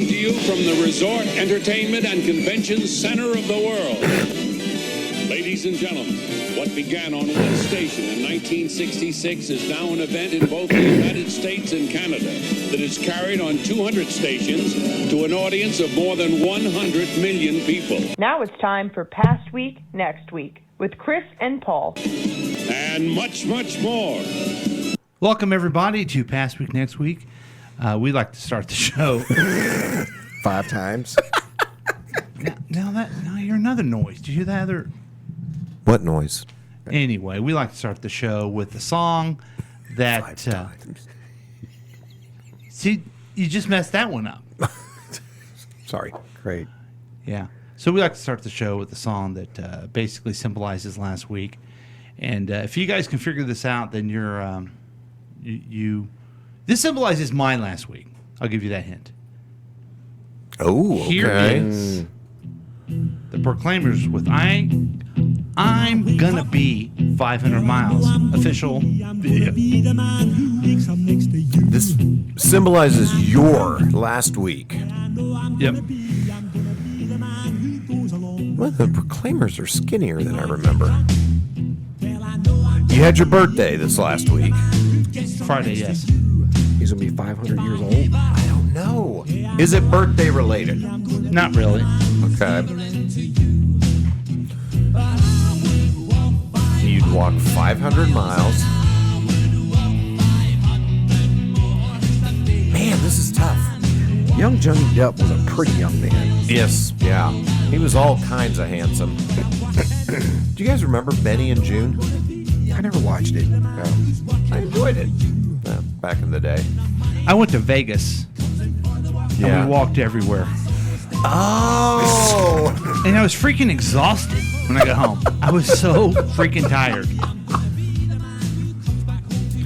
Coming to you from the resort, entertainment, and convention center of the world. Ladies and gentlemen, what began on one station in 1966 is now an event in both the United States and Canada that is carried on 200 stations to an audience of more than 100 million people. Now it's time for Past Week, Next Week with Chris and Paul. And much, much more. Welcome, everybody, to Past Week, Next Week. We like to start the show 5 times. Now you hear another noise. Did you hear that other? What noise? Anyway, we like to start the show with a song that. 5 times. See, you just messed that one up. Sorry. Great. Yeah. So we like to start the show with a song that basically symbolizes last week, and if you guys can figure this out, then you're This symbolizes mine last week. I'll give you that hint. Oh, okay. Here is the Proclaimers with I'm Gonna Be 500 Miles. Official video. This symbolizes your last week. Yep. Well, the Proclaimers are skinnier than I remember. You had your birthday this last week. Friday, yes. He's going to be 500 years old? I don't know. Is it birthday related? Not really. Okay. You'd walk 500 miles. Man, this is tough. Young Johnny Depp was a pretty young man. Yes, yeah. He was all kinds of handsome. Do you guys remember Benny and June? I never watched it. I enjoyed it back in the day. I went to Vegas. Yeah. And we walked everywhere. Oh! And I was freaking exhausted when I got home. I was so freaking tired.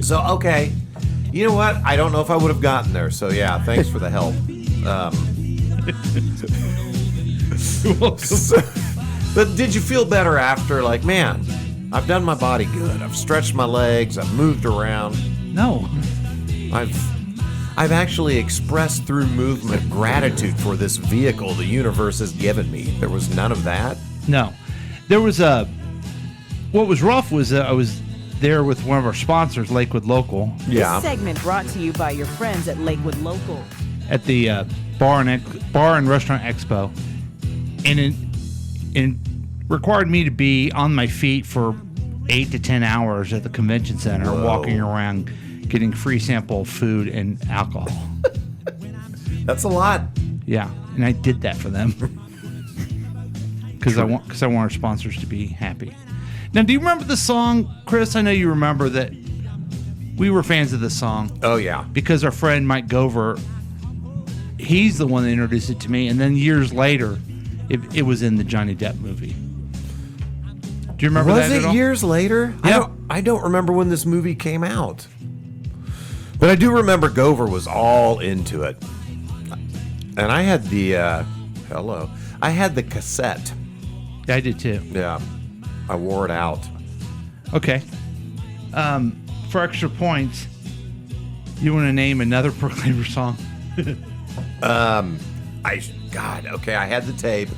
So, okay. You know what? I don't know if I would have gotten there. So, yeah, thanks for the help. But did you feel better after? Like, man, I've done my body good. I've stretched my legs. I've moved around. No. I've actually expressed through movement gratitude for this vehicle the universe has given me. There was none of that. No. There was what was rough was I was there with one of our sponsors, Lakewood Local. Yeah. This segment brought to you by your friends at Lakewood Local. At the Bar and Restaurant Expo. And it required me to be on my feet for 8 to 10 hours at the convention center, walking around getting free sample food and alcohol. That's a lot. Yeah, and I did that for them. Because I want our sponsors to be happy. Now, do you remember the song, Chris? I know you remember that we were fans of this song. Oh, yeah. Because our friend Mike Gover, he's the one that introduced it to me, and then years later, it was in the Johnny Depp movie. Do you remember that at all? Was it years later? Yeah. I don't remember when this movie came out. But I do remember Gover was all into it. And I had the, I had the cassette. Yeah, I did too. Yeah. I wore it out. Okay. For extra points, you want to name another Proclaimer song? Okay, I had the tape.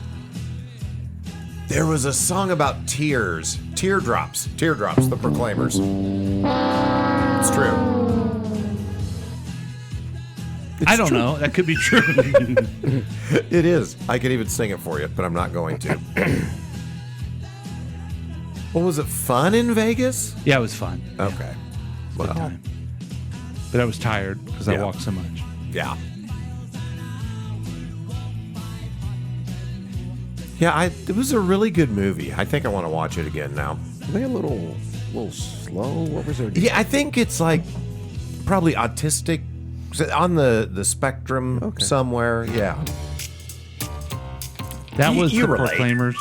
There was a song about tears. Teardrops, the Proclaimers. It's true. I don't know. That could be true. It is. I could even sing it for you, but I'm not going to. Well, was it fun in Vegas? Yeah, it was fun. Okay. Good time. But I was tired because I walked so much. Yeah. Yeah, it was a really good movie. I think I want to watch it again now. Were they a little slow? What was their deal? Yeah, I think it's like probably autistic on the spectrum somewhere. Yeah. That was you the relate. Proclaimers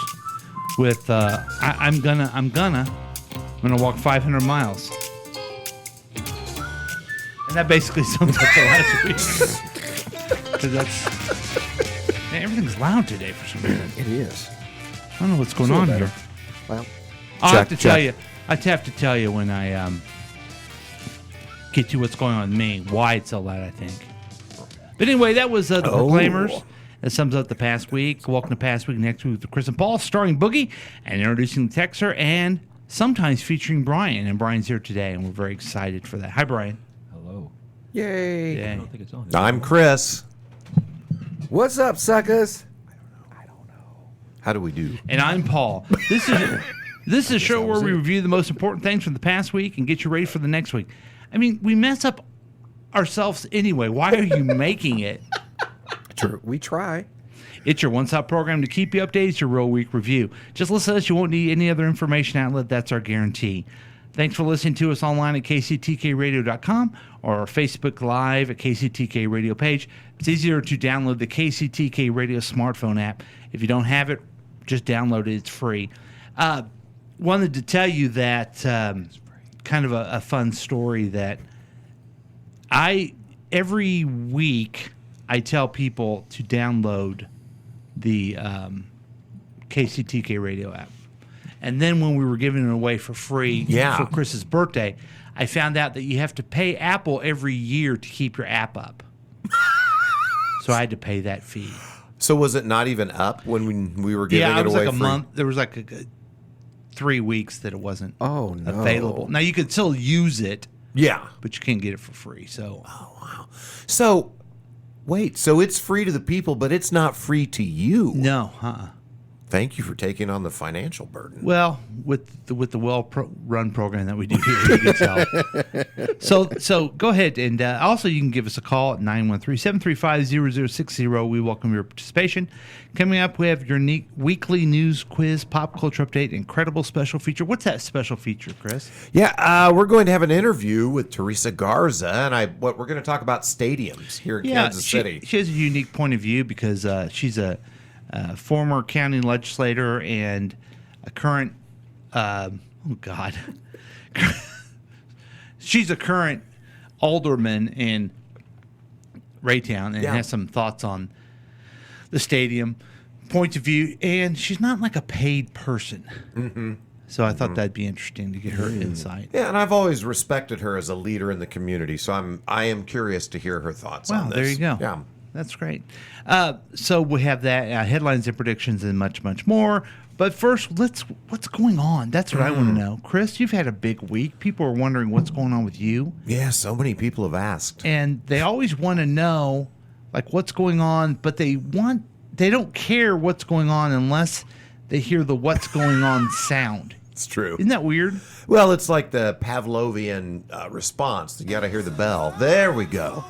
with I'm gonna walk 500 miles. And that basically sums up the last week. Because man, everything's loud today for some reason. It is. I don't know what's going on here. Well, I'll have to tell you. I'd have to tell you when I get to what's going on with me, why it's so loud, I think. But anyway, that was the Proclaimers. That sums up the past week. Welcome to Past Week Next Week with Chris and Paul, starring Boogie and introducing the Texer, and sometimes featuring Brian. And Brian's here today, and we're very excited for that. Hi, Brian. Hello. Yay. Yeah. I don't think it's on. I'm Chris. What's up, suckers? How do we do? And I'm Paul. This is a show where we review the most important things from the past week and get you ready for the next week. I mean, we mess up ourselves anyway. Why are you making it? True. We try. It's your one-stop program to keep you updated. It's your Real Week Review. Just listen to us. You won't need any other information outlet. That's our guarantee. Thanks for listening to us online at kctkradio.com or our Facebook Live at KCTK Radio page. It's easier to download the KCTK Radio smartphone app. If you don't have it, just download it. It's free. Wanted to tell you that kind of a fun story that every week I tell people to download the KCTK Radio app. And then when we were giving it away for free for Chris's birthday, I found out that you have to pay Apple every year to keep your app up. So I had to pay that fee. So was it not even up when we were giving it away? Yeah, it was like a free? month. There was like 3 weeks that it wasn't Oh, no. available. Now you could still use it, Yeah. but you can't get it for free. So So, wait. So it's free to the people, but it's not free to you. no, Thank you for taking on the financial burden. Well, with the run program that we do here, you can tell. So go ahead and also you can give us a call at 913-735-0060. We welcome your participation. Coming up, we have your weekly news quiz, pop culture update, incredible special feature. What's that special feature, Chris? Yeah, we're going to have an interview with Theresa Garza, and we're going to talk about stadiums here in Kansas City. She has a unique point of view because she's a former county legislator and a current, she's a current alderman in Raytown and has some thoughts on the stadium, points of view, and she's not like a paid person. Mm-hmm. So I thought that'd be interesting to get her insight. Yeah, and I've always respected her as a leader in the community, so I am curious to hear her thoughts on this. There you go. Yeah. That's great. So we have that, headlines and predictions and much, much more. But first, what's going on? That's what I want to know. Chris, you've had a big week. People are wondering what's going on with you. Yeah, so many people have asked. And they always want to know, like, what's going on, but they don't care what's going on unless they hear the what's going on sound. It's true. Isn't that weird? Well, it's like the Pavlovian response. You got to hear the bell. There we go.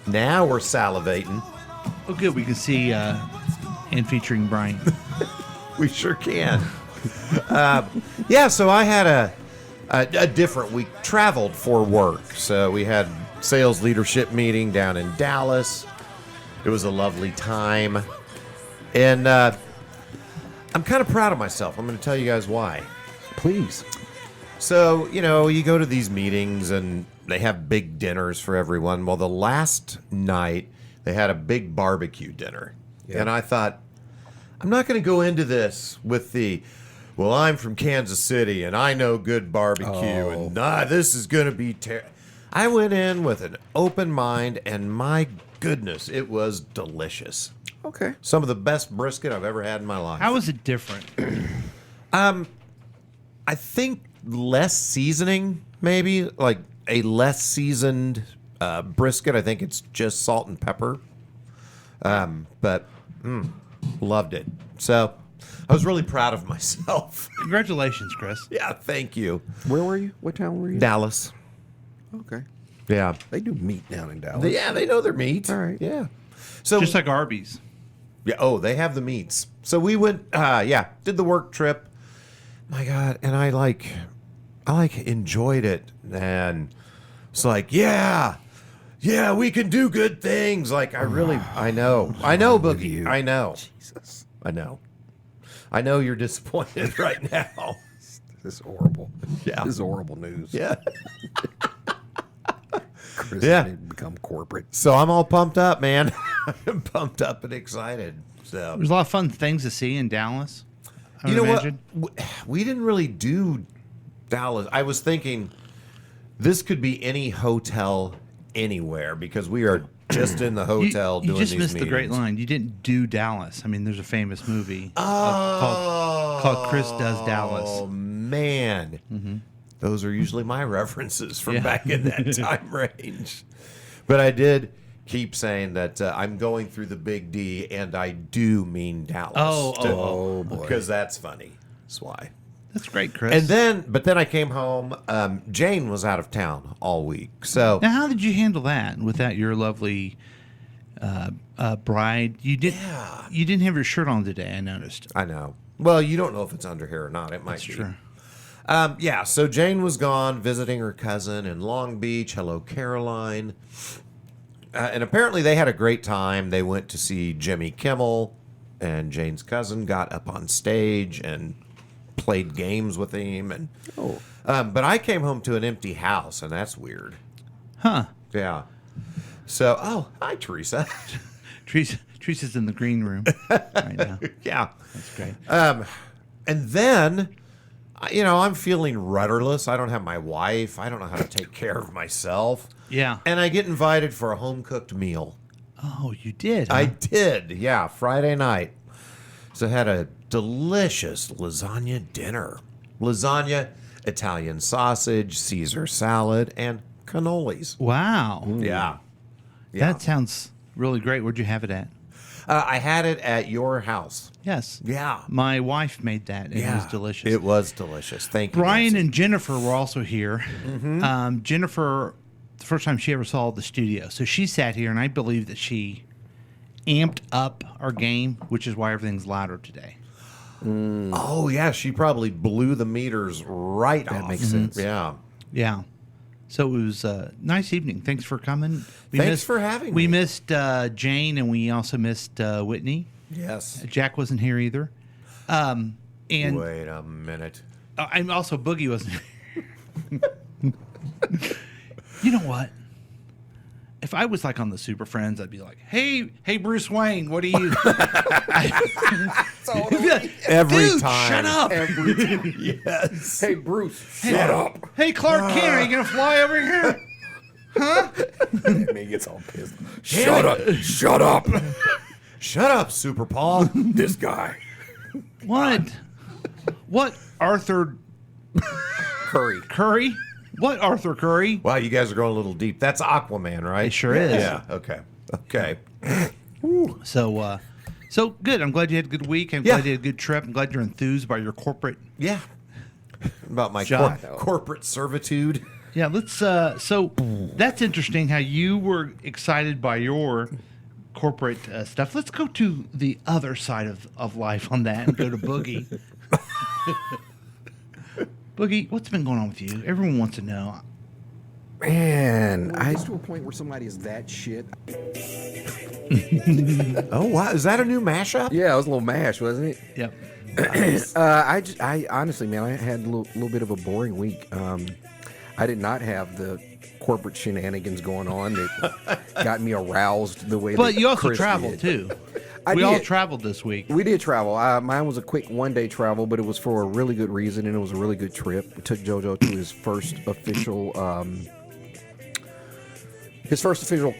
Now we're salivating. Oh, good. We can see and featuring Brian. We sure can. So I had a different week. Traveled for work. So we had sales leadership meeting down in Dallas. It was a lovely time. And I'm kind of proud of myself. I'm going to tell you guys why. Please. So, you go to these meetings and they have big dinners for everyone. Well, the last night they had a big barbecue dinner. Yeah. And I thought, I'm not going to go into this with well, I'm from Kansas City and I know good barbecue and this is going to be I went in with an open mind and my goodness, it was delicious. Okay. Some of the best brisket I've ever had in my life. How is it different? I think less seasoning, maybe, like a less seasoned brisket. I think it's just salt and pepper. But loved it. So I was really proud of myself. Congratulations, Chris. Yeah, thank you. Where were you? What town were you? Dallas. Okay. Yeah. They do meat down in Dallas. They know their meat. All right. Yeah. So Just like Arby's. yeah. Oh, they have the meats. So we went. Did the work trip. My God, and I enjoyed it, and it's like, yeah, we can do good things. Like I know, Boogie, I know, Jesus. I know you're disappointed right now. This is horrible. Yeah. This is horrible news. Yeah. Chris Yeah. didn't become corporate. So I'm all pumped up, man. I'm pumped up and excited. So There's a lot of fun things to see in Dallas. I you know would imagine. what? We didn't really do Dallas. I was thinking this could be any hotel anywhere because we are just in the hotel doing You just these missed the great meetings. line. You didn't do Dallas. I mean, there's a famous movie called Chris Does Dallas. Oh, man. Those are usually my references from Yeah. back in that time range. But I did keep saying that I'm going through the big D, and I do mean Dallas. Oh, boy. Because that's funny. That's why. That's great, Chris. But then I came home. Jane was out of town all week. So Now, how did you handle that without your lovely bride? You didn't have your shirt on today, I noticed. I know. Well, you don't know if it's under here or not. It might That's be. true. Yeah, so Jane was gone visiting her cousin in Long Beach. Hello, Caroline. And apparently they had a great time. They went to see Jimmy Kimmel, and Jane's cousin got up on stage and played games with him. And but I came home to an empty house, and that's weird. Huh. Yeah. So, hi, Teresa. Teresa's in the green room right now. Yeah. That's great. And then, I'm feeling rudderless. I don't have my wife. I don't know how to take care of myself. Yeah. And I get invited for a home-cooked meal. Oh, you did, huh? I did, yeah, Friday night. So I had a delicious lasagna dinner. Lasagna, Italian sausage, Caesar salad, and cannolis. Wow. Yeah. That sounds really great. Where'd you have it at? I had it at your house. Yes. Yeah. My wife made that. And it was delicious. It was delicious. Thank you, Brian Nancy. and Jennifer were also here. Jennifer, the first time she ever saw the studio. So she sat here, and I believe that she amped up our game, which is why everything's louder today. Oh, yeah, she probably blew the meters right off. That makes sense. Yeah. Yeah. So it was a nice evening. Thanks for coming. Thanks for having We me. missed Jane, and we also missed Whitney. Yes. Jack wasn't here either. And Wait a minute. I'm also Boogie wasn't here. You know what? If I was like on the Super Friends, I'd be like, "Hey, Bruce Wayne, what are you?" Every Dude, time. shut up. Yes. Hey, Bruce, Shut up. Hey, Clark Kent, are you gonna fly over here? Man gets all pissed. Shut up. Shut up. Shut up, Super Paul. This guy. What? What Arthur Curry? What Arthur Curry? Wow, you guys are going a little deep. That's Aquaman, right? It sure is. Yeah. Okay. So good. I'm glad you had a good week. I'm glad you had a good trip. I'm glad you're enthused by your corporate. Yeah. About my Job. corporate servitude. Yeah, let's. So that's interesting how you were excited by your corporate stuff. Let's go to the other side of life on that and go to Boogie. Boogie, what's been going on with you? Everyone wants to know. Man, I to a point where somebody is that shit. Oh, wow. Is that a new mashup? Yeah, it was a little mash, wasn't it? Yep. I honestly, man, I had a little bit of a boring week. I did not have the corporate shenanigans going on that got me aroused the way. But that you also Chris traveled did. too. I We all did. traveled this week. We did travel. Mine was a quick one-day travel, but it was for a really good reason, and it was a really good trip. We took JoJo to his first official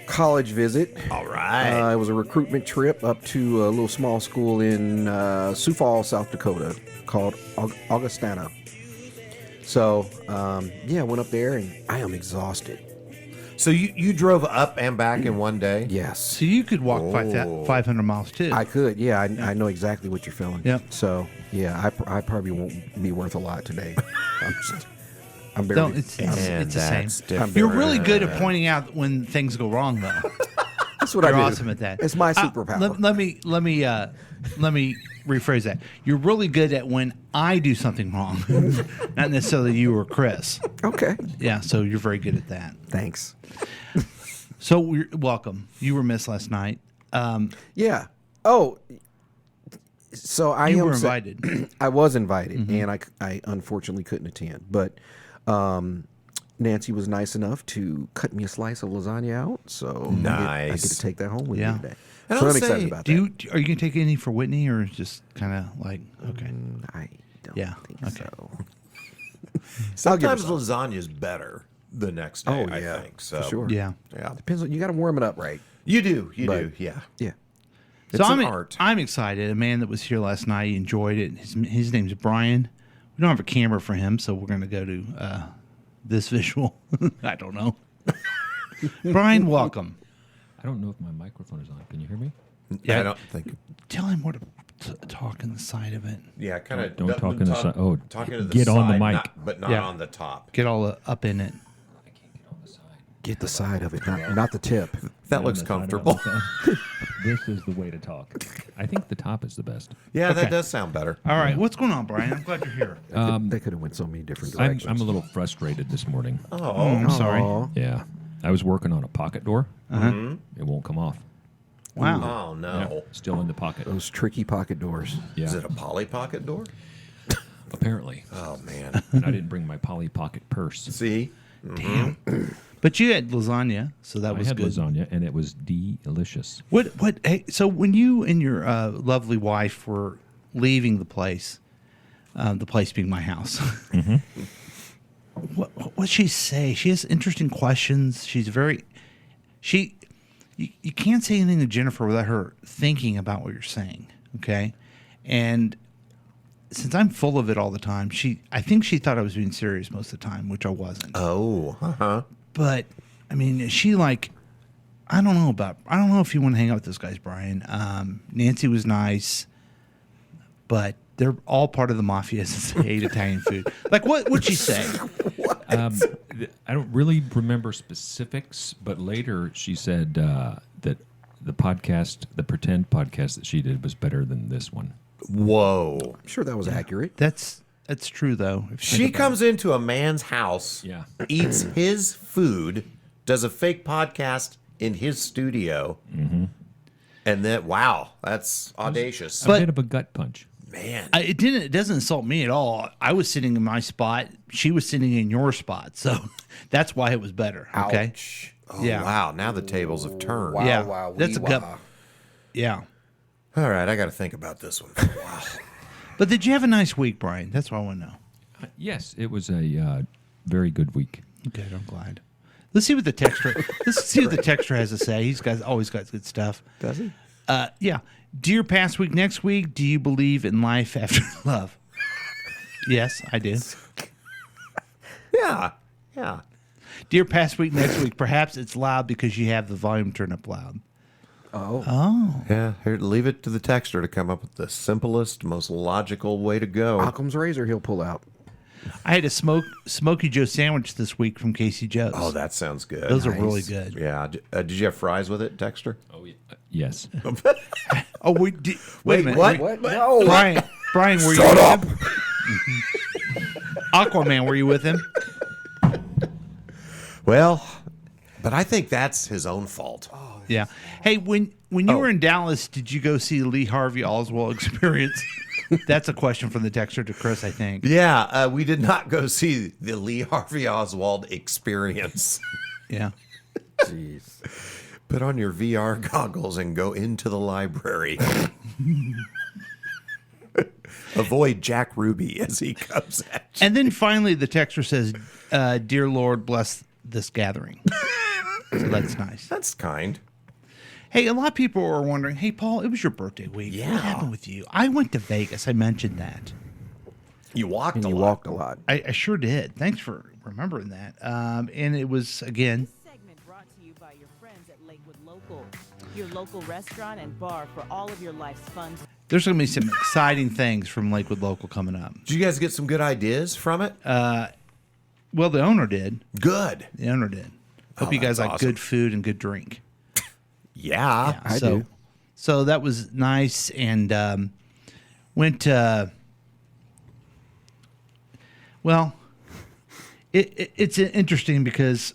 college visit. All right. It was a recruitment trip up to a little small school in Sioux Falls, South Dakota, called Augustana. So, yeah, I went up there, and I am exhausted. So you drove up and back in one day? Yes. So you could walk 500 miles too. I could, yeah. I know exactly what you're feeling. Yep. So, yeah, I probably won't be worth a lot today. I'm No, barely. it's And the same. that's different. You're really good at pointing out when things go wrong, though. That's what You're I do. awesome at that. It's my superpower. Let me rephrase that. You're really good at when I do something wrong, not necessarily you or Chris. Okay. Yeah, so you're very good at that. Thanks. So welcome. You were missed last night. Yeah. Oh. So I You am were sa- invited. I was invited, and I unfortunately couldn't attend. But Nancy was nice enough to cut me a slice of lasagna out, so I get Nice. to take that home with Yeah. me today. And So I'll I'm excited say, about Are that. you going to take any for Whitney, or just kind of like okay? I don't Yeah, think okay. so. Sometimes some. lasagna is better. the next day. Oh, yeah, I think so. for sure. Yeah. Yeah, Depends on, you got to warm it up right. you do. You But- do. Yeah. Yeah. So It's an art. I'm excited. A man that was here last night, he enjoyed it. His name's Brian. We don't have a camera for him, so we're going to go to this visual. I don't know. Brian, welcome. I don't know if my microphone is on. Can you hear me? Yeah. I don't think. Tell him where to talk in the side of it. Yeah, kind of. Don't talk in the side. Oh, talking to the get side, on the mic. but not Yeah. on the top. Get all up in it. I can't get on the side. Get the side of it, not the tip. That looks comfortable. This is the way to talk. I think the top is the best. Yeah, Okay. that does sound better. All right, what's going on, Brian? I'm glad you're here. They could have went so many different I'm, directions. I'm a little frustrated this morning. I'm sorry. Aw. Yeah. I was working on a pocket door. Uh-huh. It won't come off. Wow. Oh no! Yeah, still in the pocket. Those tricky pocket doors. Yeah. Is it a Polly Pocket door? Apparently. Oh man! And I didn't bring my Polly Pocket purse. See, Damn. But you had lasagna, so that I was had good. lasagna, and it was delicious. What? Hey, so when you and your lovely wife were leaving the place being my house, what she say? She has interesting questions. She's very, you can't say anything to Jennifer without her thinking about what you're saying. Okay, and since I'm full of it all the time, I think she thought I was being serious most of the time, which I wasn't. oh, But I mean, she like, I don't know if you want to hang out with those guys, Brian. Nancy was nice, but they're all part of the mafia since they ate Italian food. Like, what'd she say? I don't really remember specifics, but later she said that the podcast, the pretend podcast that she did, was better than this one. whoa! I'm sure that was accurate. That's true though. if you She think about comes into a man's house, Yeah. eats his food, does a fake podcast in his studio, and then wow, that's audacious. A But- bit of a gut punch. Man, it doesn't insult me at all. I was sitting in my spot. She was sitting in your spot, so that's why it was better. Okay. Ouch. oh, yeah. wow! Now the tables have turned. Wow, Yeah, wow, that's a wee, gut. wow. Yeah. All right, I got to think about this one for a while. But did you have a nice week, Brian? That's what I want to know. Yes, it was a very good week. Good. I'm glad. Let's see what the texter. Let's see what the texter has to say. He's always got good stuff. Does he? Yeah. Dear past week, next week, do you believe in life after love? Yes, I do. Yeah, yeah. Dear past week, next week, perhaps it's loud because you have the volume turned up loud. Oh. Yeah, here, leave it to the texter to come up with the simplest, most logical way to go. Occam's razor he'll pull out. I had a Smoky Joe sandwich this week from Casey Joe's. Oh, that sounds good. Those are really good. Yeah. Did you have fries with it, Dexter? Oh, yeah. Yes. Oh, wait a minute. what? What? No. Brian, were you with him? Aquaman, were you with him? Well, but I think that's his own fault. Yeah. Hey, when you were in Dallas, did you go see the Lee Harvey Oswald Experience? That's a question from the texter to Chris, I think. Yeah, we did not go see the Lee Harvey Oswald Experience. Yeah. Jeez. Put on your VR goggles and go into the library. Avoid Jack Ruby as he comes at you. And then finally, the texter says, "Dear Lord, bless this gathering." So that's nice. That's kind. Hey, a lot of people are wondering, hey, Paul, it was your birthday week. Yeah. What happened with you? I went to Vegas. I mentioned that. You walked And a you lot. walked a lot. I sure did. Thanks for remembering that. And it was, again, Segment brought to you by your friends at Lakewood Local, your local restaurant and bar for all of your life's fun. there's going to be some exciting things from Lakewood Local coming up. Did you guys get some good ideas from it? Well, the owner did. Good. The owner did. Hope Oh, you guys that's like awesome. good food and good drink. Yeah. I so, do. So that was nice, and went. Well, it's interesting because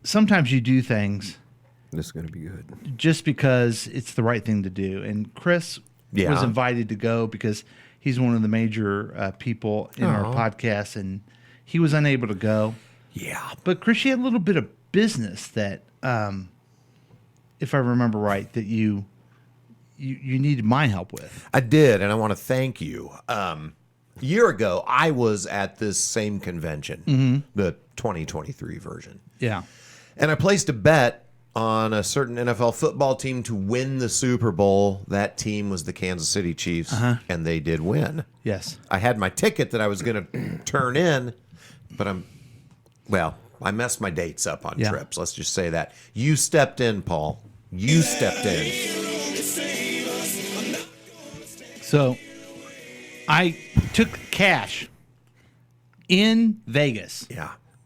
sometimes you do things This is going to be good. just because it's the right thing to do. And Chris was Yeah. invited to go because he's one of the major people in our podcast, and he was unable to go. Yeah. But Chris, you had a little bit of business that, if I remember right, that you needed my help with. I did, and I want to thank you. A year ago, I was at this same convention, the 2023 version. Yeah. And I placed a bet on a certain NFL football team to win the Super Bowl. That team was the Kansas City Chiefs, and they did win. Yes. I had my ticket that I was going to turn in, but I messed my dates up on trips. Let's just say that. You stepped in, Paul. You stepped in. So I took cash in Vegas,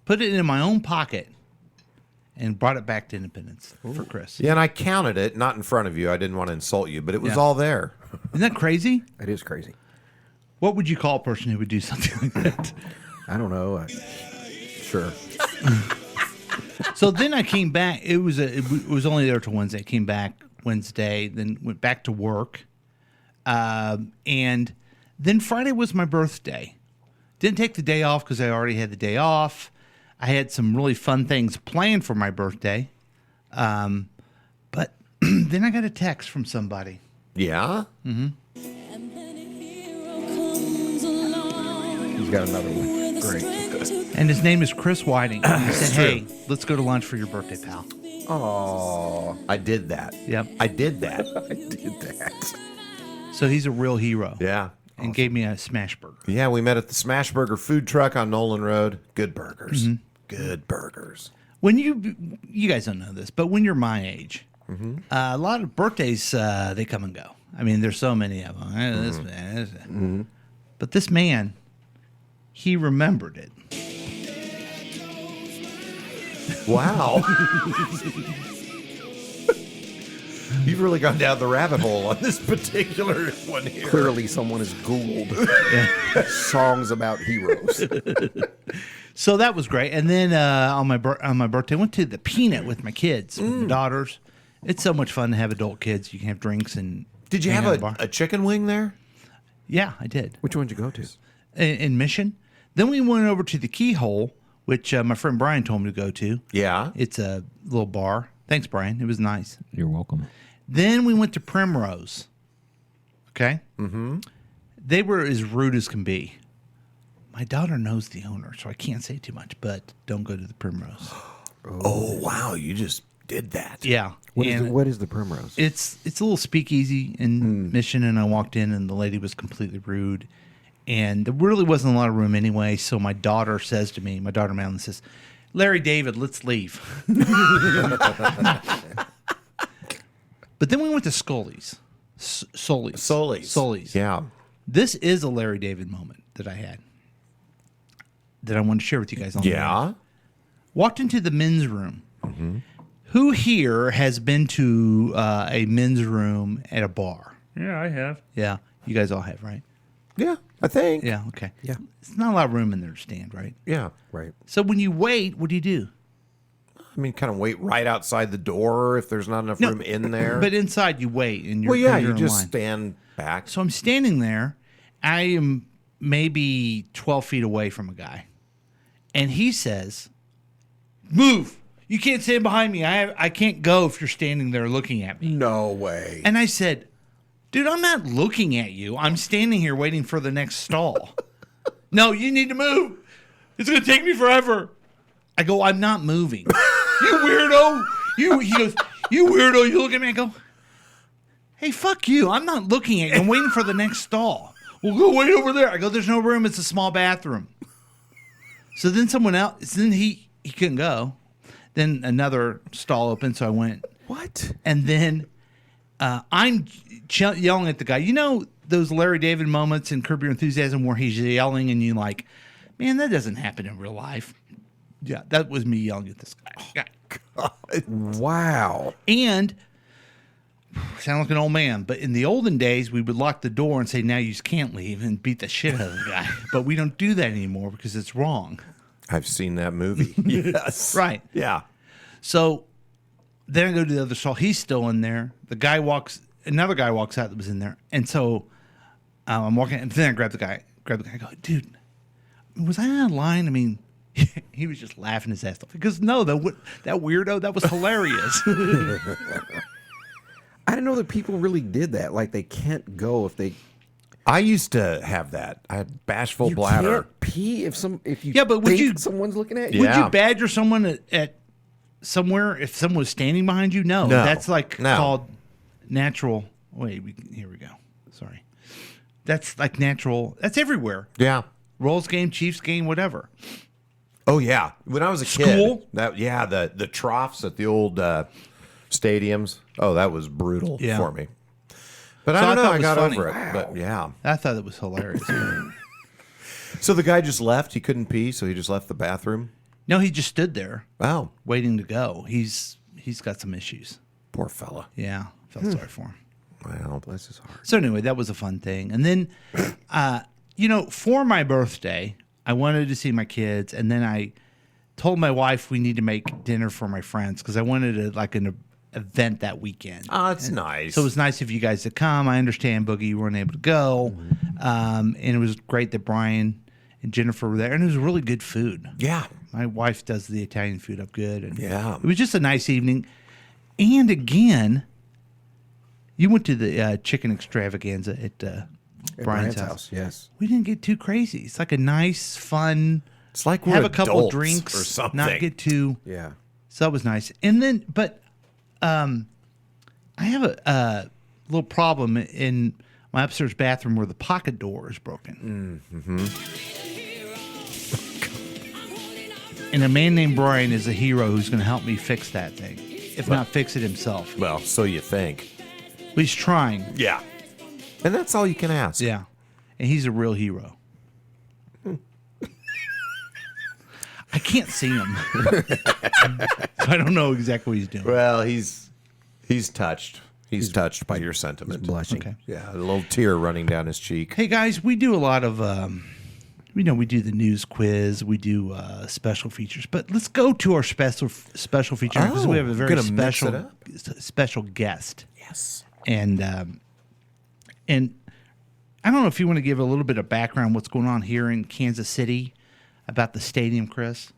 put it in my own pocket, and brought it back to Independence for Chris. Yeah, and I counted it, not in front of you. I didn't want to insult you, but it was all there. Isn't that crazy? It is crazy. What would you call a person who would do something like that? I don't know. Sure. So then I came back. It was only there till Wednesday. I came back Wednesday, then went back to work. And then Friday was my birthday. Didn't take the day off because I already had the day off. I had some really fun things planned for my birthday. But then I got a text from somebody. Yeah? Mm-hmm. He's got another one. Great. And his name is Chris Whiting. He said, hey, let's go to lunch for your birthday, pal. Oh, I did that. Yep. I did that. I did that. So he's a real hero. Yeah. And gave me a smash burger. Yeah, we met at the Smash Burger food truck on Nolan Road. Good burgers. Mm-hmm. Good burgers. When you guys don't know this, but when you're my age, a lot of birthdays, they come and go. I mean, there's so many of them. But this man, he remembered it. Wow. You've really gone down the rabbit hole on this particular one here. Clearly, someone has Googled songs about heroes. So that was great. And then on my birthday, I went to the Peanut with my kids, with my daughters. It's so much fun to have adult kids. You can have drinks and. Did you hang have out at the bar. a chicken wing there? Yeah, I did. Which one did you go to? In Mission. Then we went over to the Keyhole, which my friend Brian told me to go to. Yeah. It's a little bar. Thanks, Brian. It was nice. You're welcome. Then we went to Primrose. Okay? Mm-hmm. They were as rude as can be. My daughter knows the owner, so I can't say too much, but don't go to the Primrose. Oh, wow. You just did that. Yeah. What is the Primrose? It's a little speakeasy in Mission, and I walked in, and the lady was completely rude. And there really wasn't a lot of room anyway, so my daughter says to me, my daughter Madeline says, Larry David, let's leave. But then we went to Scully's. Sully's. Yeah. This is a Larry David moment that I had that I want to share with you guys on the Yeah. road. Walked into the men's room. Who here has been to a men's room at a bar? Yeah, I have. Yeah, you guys all have, right? Yeah, I think. Yeah, okay. Yeah. It's not a lot of room in there to stand, right? Yeah. Right. So when you wait, what do you do? I mean, kind of wait right outside the door if there's not enough room in there. But inside you wait, and you're well, yeah, you're you in just line. stand back. So I'm standing there. I am maybe 12 feet away from a guy, and he says, "Move! You can't stand behind me. I can't go if you're standing there looking at me." No way. And I said, "Dude, I'm not looking at you. I'm standing here waiting for the next stall." "No, you need to move. It's going to take me forever." I go, "I'm not moving." "You weirdo." He goes, "You weirdo." You look at me and go, "Hey, fuck you. I'm not looking at you. I'm waiting for the next stall." "Well, go wait over there." I go, "There's no room. It's a small bathroom." So then someone else, then he couldn't go. Then another stall opened, so I went. What? And then I'm yelling at the guy. You know those Larry David moments in Curb Your Enthusiasm where he's yelling and you're like, man, that doesn't happen in real life. Yeah, that was me yelling at this guy. Wow. And sound like an old man, but in the olden days, we would lock the door and say, now you can't leave, and beat the shit out of the guy. But we don't do that anymore because it's wrong. I've seen that movie. Yes. Right. Yeah. So then I go to the other stall. He's still in there. Another guy walks out that was in there. And so I'm walking, and then I grab the guy. I go, dude, was I out of line? I mean, he was just laughing his ass off. He goes, no, that weirdo, that was hilarious. I didn't know that people really did that. Like they can't go if they. I used to have that. I had bashful You bladder. can't pee if you Yeah, but would think you- someone's looking at you. Would Yeah. you badger someone at somewhere if someone was standing behind you? No, No. that's like No. called natural. Wait, here we go. Sorry, that's like natural. That's everywhere. Yeah. Royals game, Chiefs game, whatever. Oh yeah. When I was a School? kid, the troughs at the old stadiums. Oh, that was brutal Yeah. for me. But So I don't I know. thought I it was got funny. over it. But yeah. I thought it was hilarious. So the guy just left. He couldn't pee, so he just left the bathroom. No, he just stood there Wow. waiting to go. He's got some issues. Poor fella. Yeah, felt sorry for him. Well, bless his heart. So anyway, that was a fun thing. And then, for my birthday, I wanted to see my kids, and then I told my wife we need to make dinner for my friends because I wanted an event that weekend. Oh, it's nice. So it was nice of you guys to come. I understand, Boogie, you weren't able to go, and it was great that Brian and Jennifer were there, and it was really good food. Yeah. My wife does the Italian food up good, and Yeah. it was just a nice evening. And again, you went to the chicken extravaganza at At Brian's house. Yes. We didn't get too crazy. It's like a nice, fun. It's like we're have a couple adults drinks or something. not get too. Yeah. So that was nice. And then, but I have a little problem in my upstairs bathroom where the pocket door is broken. And a man named Brian is a hero who's going to help me fix that thing, if not fix it himself. Well, so you think. But he's trying. Yeah. And that's all you can ask. Yeah. And he's a real hero. I can't see him. So I don't know exactly what he's doing. Well, he's touched. He's touched by your sentiment. Blushing. Okay. Yeah, a little tear running down his cheek. Hey, guys, we do a lot of, we do the news quiz. We do special features. But let's go to our special feature because we have a very gonna mix it up? special guest. Yes. And I don't know if you want to give a little bit of background what's going on here in Kansas City about the stadium, Chris.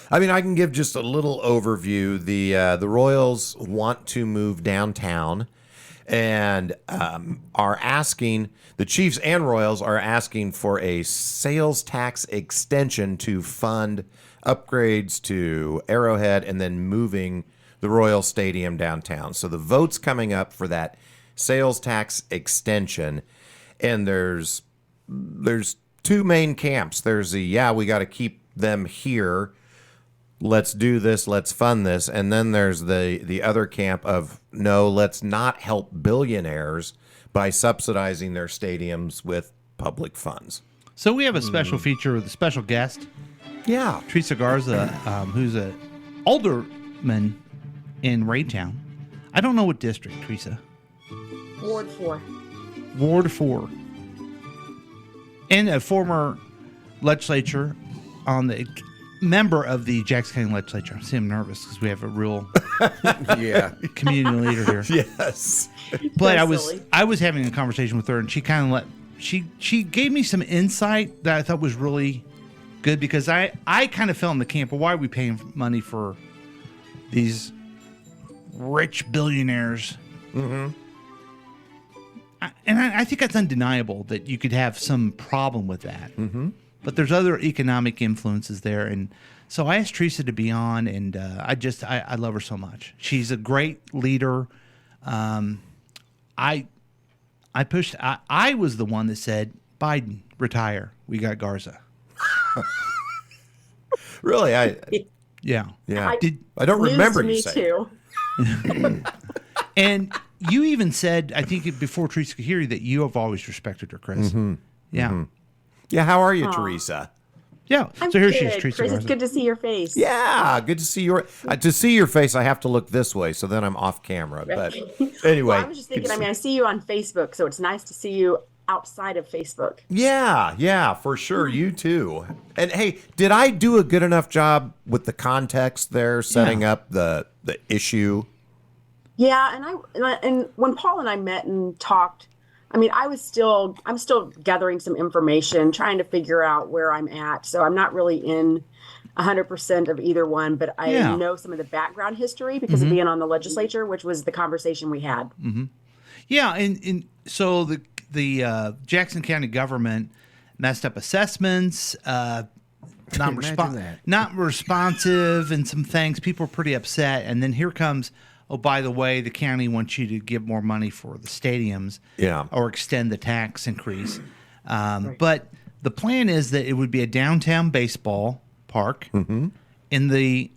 I mean, I can give just a little overview. The Royals want to move downtown and are asking, the Chiefs and Royals are asking for a sales tax extension to fund upgrades to Arrowhead and then moving the Royal Stadium downtown. So the vote's coming up for that sales tax extension. And there's two main camps. There's we got to keep them here. Let's do this. Let's fund this. And then there's the other camp of no, let's not help billionaires by subsidizing their stadiums with public funds. So we have a special feature with a special guest, Yeah. Theresa Garza, who's an alderman in Raytown. I don't know what district, Teresa. Ward 4. Ward 4. And a former legislature on the member of the Jackson County legislature. See, I'm nervous because we have a real Yeah. community leader here. Yes. But So silly. I was having a conversation with her, and she kind of she gave me some insight that I thought was really good because I kind of fell in the camp of why are we paying money for these rich billionaires? Mm-hmm. I think that's undeniable that you could have some problem with that. Mm-hmm. But there's other economic influences there, and so I asked Theresa to be on, and I love her so much. She's a great leader. I pushed. I was the one that said Biden retire. We got Garza. Really? Yeah. Yeah. Did I don't News remember to you me saying. too. and you even said I think before Theresa could hear you that you have always respected her, Chris. Yeah. Yeah, how are you, Teresa? Yeah. I'm so here good. she is, Theresa Chris, it's Garza. good to see your face. Yeah, good to see your face. I have to look this way, so then I'm off camera. But anyway, Well, I was just thinking, I see you on Facebook, so it's nice to see you outside of Facebook. yeah, for sure. You too. And hey, did I do a good enough job with the context there, setting up the issue? Yeah, and when Paul and I met and talked, I mean, I'm still gathering some information, trying to figure out where I'm at. So I'm not really in 100% of either one, but I know some of the background history because of being on the legislature, which was the conversation we had. Yeah, and so Jackson County government messed up assessments, not responsive, and some things. People are pretty upset. And then here comes, oh, by the way, the county wants you to give more money for the stadiums, or extend the tax increase. But the plan is that it would be a downtown baseball park. In they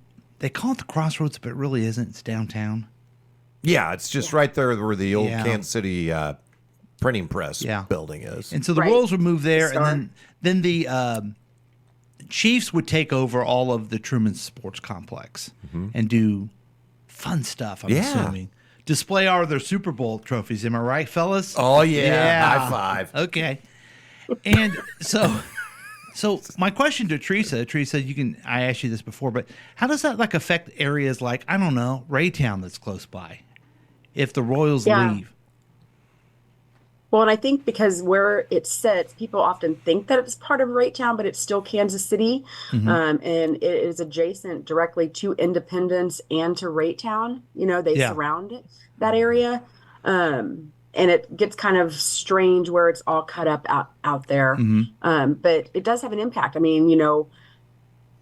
call it the Crossroads, but it really isn't. It's downtown. Yeah, it's just right there where the old Kansas City printing press building is. And so the Royals would move there, and then the Chiefs would take over all of the Truman Sports Complex and do fun stuff, I'm assuming. Display all their Super Bowl trophies. Am I right, fellas? Oh, yeah. High five. Okay. And so my question to Theresa, I asked you this before, but how does that affect areas like, I don't know, Raytown that's close by, if the Royals leave? Well, and I think because where it sits, people often think that it's part of Raytown, but it's still Kansas City. And it is adjacent directly to Independence and to Raytown. They surround that area. And it gets kind of strange where it's all cut up out there. But it does have an impact. I mean,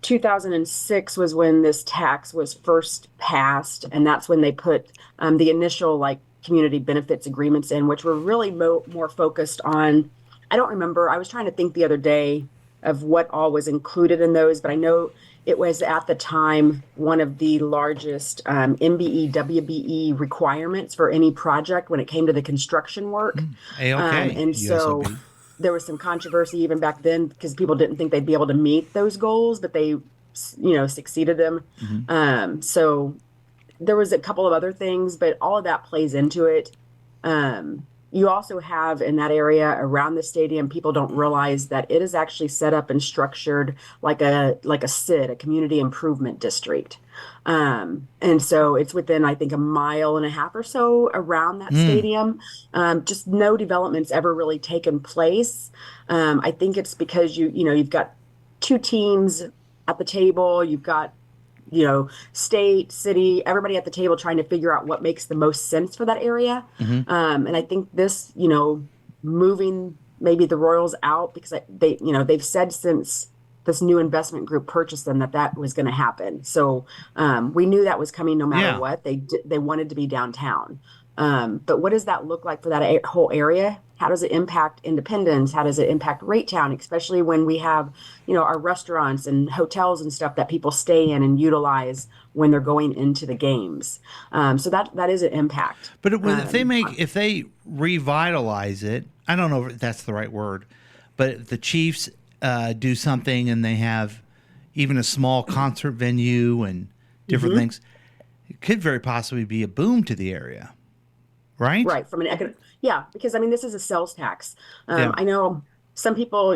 2006 was when this tax was first passed, and that's when they put the initial community benefits agreements in, which were really more focused on, I don't remember, I was trying to think the other day of what all was included in those, but I know it was at the time one of the largest MBE, WBE requirements for any project when it came to the construction work. And so there was some controversy even back then because people didn't think they'd be able to meet those goals, but they, succeeded them. So there was a couple of other things, but all of that plays into it. You also have in that area around the stadium, people don't realize that it is actually set up and structured like a CID, a community improvement district. And so it's within, I think, 1.5 miles or so around that stadium. Just no development's ever really taken place. I think it's because you've got two teams at the table. You've got state, city, everybody at the table trying to figure out what makes the most sense for that area. And I think this, moving maybe the Royals out, because they've said since this new investment group purchased them that was going to happen. So we knew that was coming no matter what. They wanted to be downtown. But what does that look like for that whole area? How does it impact Independence? How does it impact Raytown, especially when we have, our restaurants and hotels and stuff that people stay in and utilize when they're going into the games? So that is an impact. But if they revitalize it, I don't know if that's the right word, but if the Chiefs do something and they have even a small concert venue and different things, it could very possibly be a boom to the area. Right. From an because this is a sales tax. I know some people,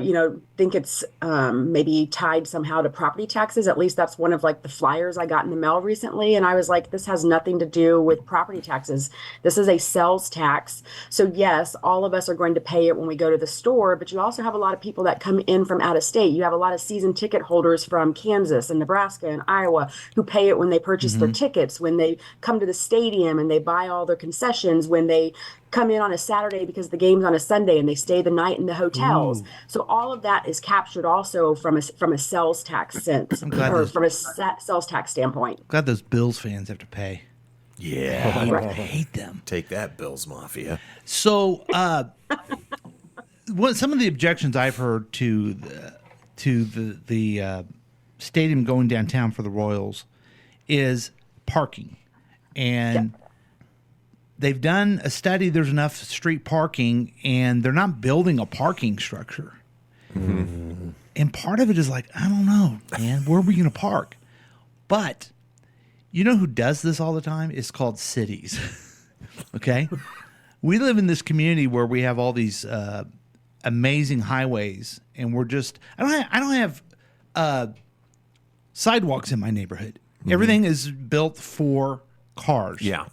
think it's maybe tied somehow to property taxes. At least that's one of the flyers I got in the mail recently. And I was like, this has nothing to do with property taxes. This is a sales tax. So yes, all of us are going to pay it when we go to the store, but you also have a lot of people that come in from out of state. You have a lot of season ticket holders from Kansas and Nebraska and Iowa who pay it when they purchase their tickets, when they come to the stadium and they buy all their concessions, when they come in on a Saturday because the game's on a Sunday and they stay the night in the hotels. So all of that is captured also from a sales tax sense, or from a sales tax standpoint. Glad those Bills fans have to pay. Yeah, I hate them. Take that, Bills Mafia. So, some of the objections I've heard to the stadium going downtown for the Royals is parking, and they've done a study. There's enough street parking, and they're not building a parking structure. And part of it is I don't know, man, where are we going to park? But you know who does this all the time? It's called cities. Okay? We live in this community where we have all these amazing highways, and we're just I don't have sidewalks in my neighborhood. Everything is built for cars. Yeah.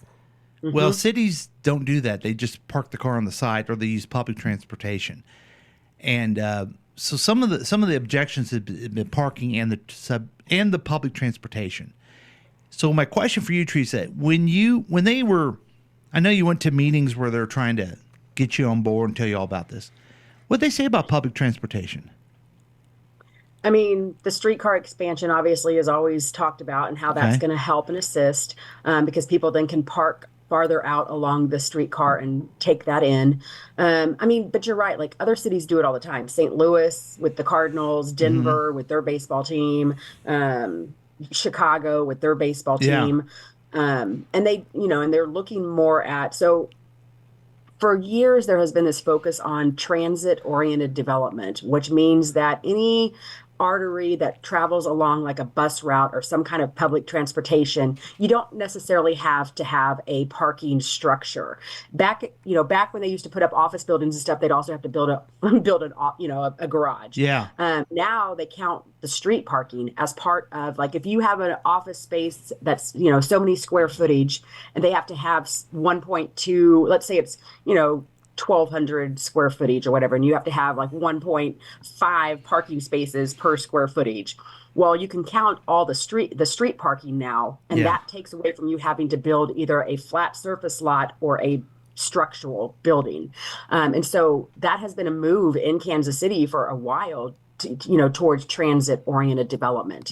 Well, cities don't do that. They just park the car on the side, or they use public transportation. And so some of the objections have been parking and the public transportation. So my question for you, Theresa, when they were, I know you went to meetings where they're trying to get you on board and tell you all about this. What they say about public transportation? I mean, the streetcar expansion obviously is always talked about and how that's Okay. going to help and assist because people then can park farther out along the streetcar and take that in. I mean, but you're right. Like other cities do it all the time. St. Louis with the Cardinals, Denver with their baseball team, Chicago with their baseball Yeah. team. And they, and they're looking more at, so for years, there has been this focus on transit-oriented development, which means that any artery that travels along like a bus route or some kind of public transportation, you don't necessarily have to have a parking structure. Back when they used to put up office buildings and stuff, they'd also have to build a garage. Yeah. Now they count the street parking as part of, like, if you have an office space that's so many square footage, and they have to have 1.2, let's say it's 1,200 square footage or whatever, and you have to have like 1.5 parking spaces per square footage. Well, you can count all the street parking now, and that takes away from you having to build either a flat surface lot or a structural building. And so that has been a move in Kansas City for a while, towards transit-oriented development.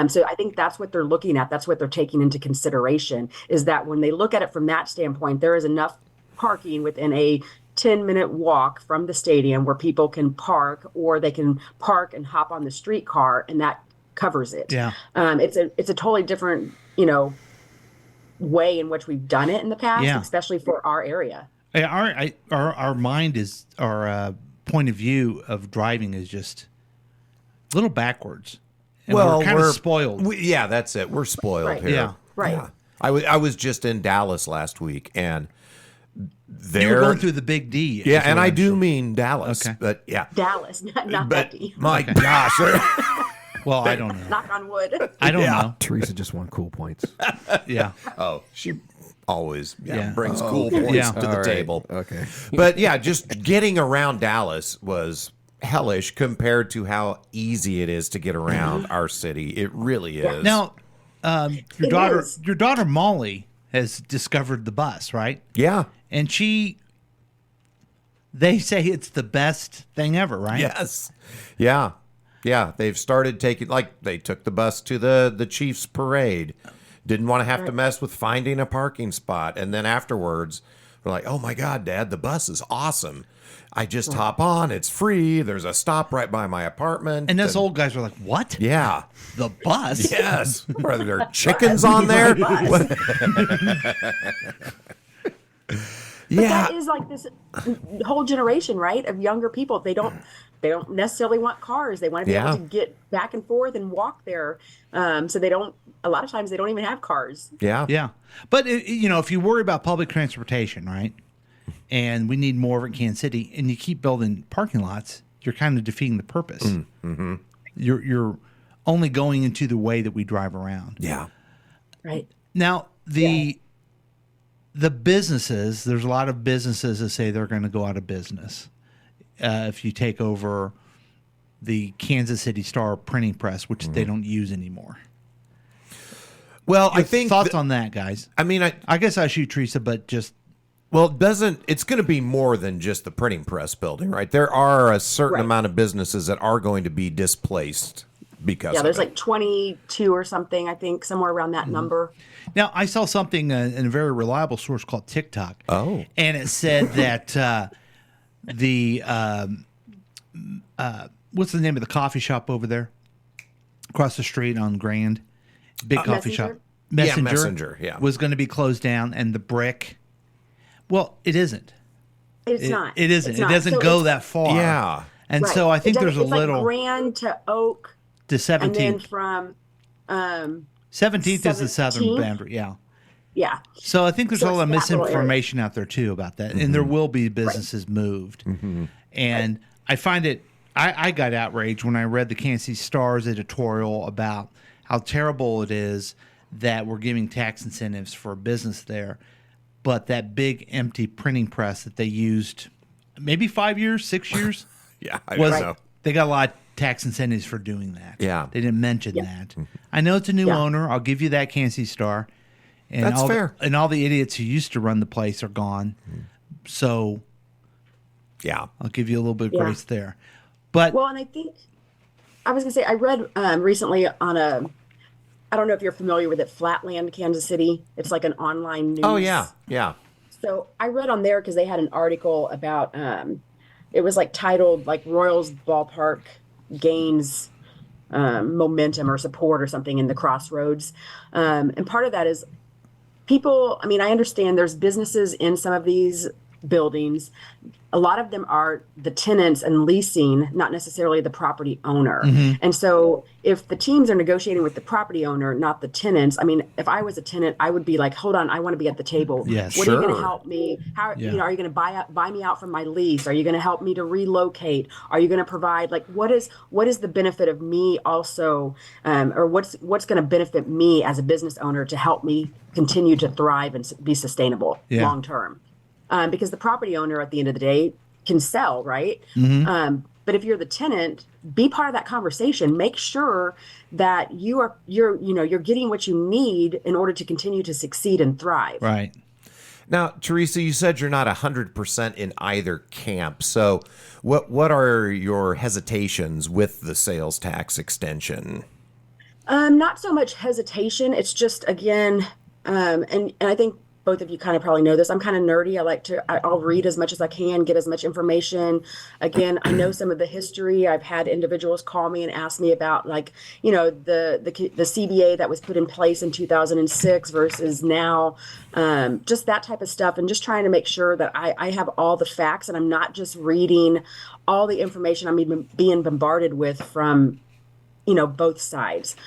So I think that's what they're looking at. That's what they're taking into consideration, is that when they look at it from that standpoint, there is enough parking within a 10-minute walk from the stadium where people can park, or they can park and hop on the streetcar, and that covers it. Yeah. It's a totally different, way in which we've done it in the past, Yeah. especially for our area. Our mind is, our point of view of driving is just a little backwards. And we're kind of spoiled. That's it. We're spoiled Right. here. Yeah. Right. Yeah. I was just in Dallas last week, and You were going through the Big D. Yeah, is and what I I'm do sure. mean Dallas. Okay. But yeah. Dallas, not But Becky. my gosh. Well, I don't know. Knock on wood. I don't know. Teresa just won cool points. Yeah. Oh, she always Yeah. brings cool points Yeah. to the All right. table. Okay. But yeah, just getting around Dallas was hellish compared to how easy it is to get around our city. It really is. Now, It is. your daughter Molly has discovered the bus, right? Yeah. And they say it's the best thing ever, right? Yes. Yeah. Yeah. They've started taking, like, they took the bus to the Chiefs parade. Didn't want to have to mess with finding a parking spot. And then afterwards, we're like, oh my God, Dad, the bus is awesome. I just hop on. It's free. There's a stop right by my apartment. And us old guys are like, what? Yeah. The bus? Yes. Are there chickens on there? But Yeah. that is like this whole generation, right, of younger people. They don't necessarily want cars. They want to be Yeah. able to get back and forth and walk there. So they don't. A lot of times they don't even have cars. Yeah. Yeah. But, if you worry about public transportation, right, and we need more of it in Kansas City, and you keep building parking lots, you're kind of defeating the purpose. Mm-hmm. You're only going into the way that we drive around. Yeah. Right. Now, the businesses, there's a lot of businesses that say they're going to go out of business if you take over the Kansas City Star printing press, which they don't use anymore. Well, I Your think thoughts on that, guys? I mean, I guess I shoot Teresa, but just it's going to be more than just the printing press building, right? There are a certain amount of businesses that are going to be displaced because Yeah, of there's it. like 22 or something, I think, somewhere around that number. now I saw something in a very reliable source called TikTok. Oh. And it said that the what's the name of the coffee shop over there across the street on Grand? Big coffee shop. Messenger, yeah. Was going to be closed down, and the brick. Well, it isn't. It's not. It isn't. It's It not. doesn't So go it's- that far. Yeah. And right. so I think It there's a it's little like Grand to Oak, to and then 17th. from 17th is the southern 17th? boundary. Yeah. yeah. So I think there's So a lot of it's that little misinformation out there too about that, and there will be businesses moved. And I find it. I got outraged when I read the Kansas City Star's editorial about how terrible it is that we're giving tax incentives for a business there, but that big empty printing press that they used, maybe 5 years, 6 years, Yeah, I was don't know. they got a lot of tax incentives for doing that. Yeah. They didn't mention that. I know it's a new Yeah. owner. I'll give you that, Kansas City Star. And That's all fair. and all the idiots who used to run the place are gone. So Yeah. I'll give you a little bit of Yeah. grace there. But Well, and I think I was going to say I read recently on I don't know if you're familiar with it, Flatland, Kansas City. It's like an online news. Oh, yeah. Yeah. So I read on there because they had an article about it was like titled like Royals ballpark gains momentum or support or something in the crossroads. And part of that is people, I mean, I understand there's businesses in some of these buildings. A lot of them are the tenants and leasing, not necessarily the property owner. And so if the teams are negotiating with the property owner, not the tenants, I mean, if I was a tenant, I would be like, hold on, I want to be at the table. Yes. What are you going Sure. to help me? How, you know, are you going to buy me out from my lease? Are you going to help me to relocate? Are you going to provide like, what is the benefit of me also, or what's going to benefit me as a business owner to help me continue to thrive and be sustainable long term? Because the property owner at the end of the day can sell, right? But if you're the tenant, be part of that conversation. Make sure that you're getting what you need in order to continue to succeed and thrive. right. Now, Theresa, you said you're not 100% in either camp. So what are your hesitations with the sales tax extension? Not so much hesitation. It's just again, and I think both of you kind of probably know this. I'm kind of nerdy. I'll read as much as I can, get as much information. Again, I know some of the history. I've had individuals call me and ask me about like, you know, the CBA that was put in place in 2006 versus now, just that type of stuff, and just trying to make sure that I have all the facts and I'm not just reading all the information I'm even being bombarded with from both sides.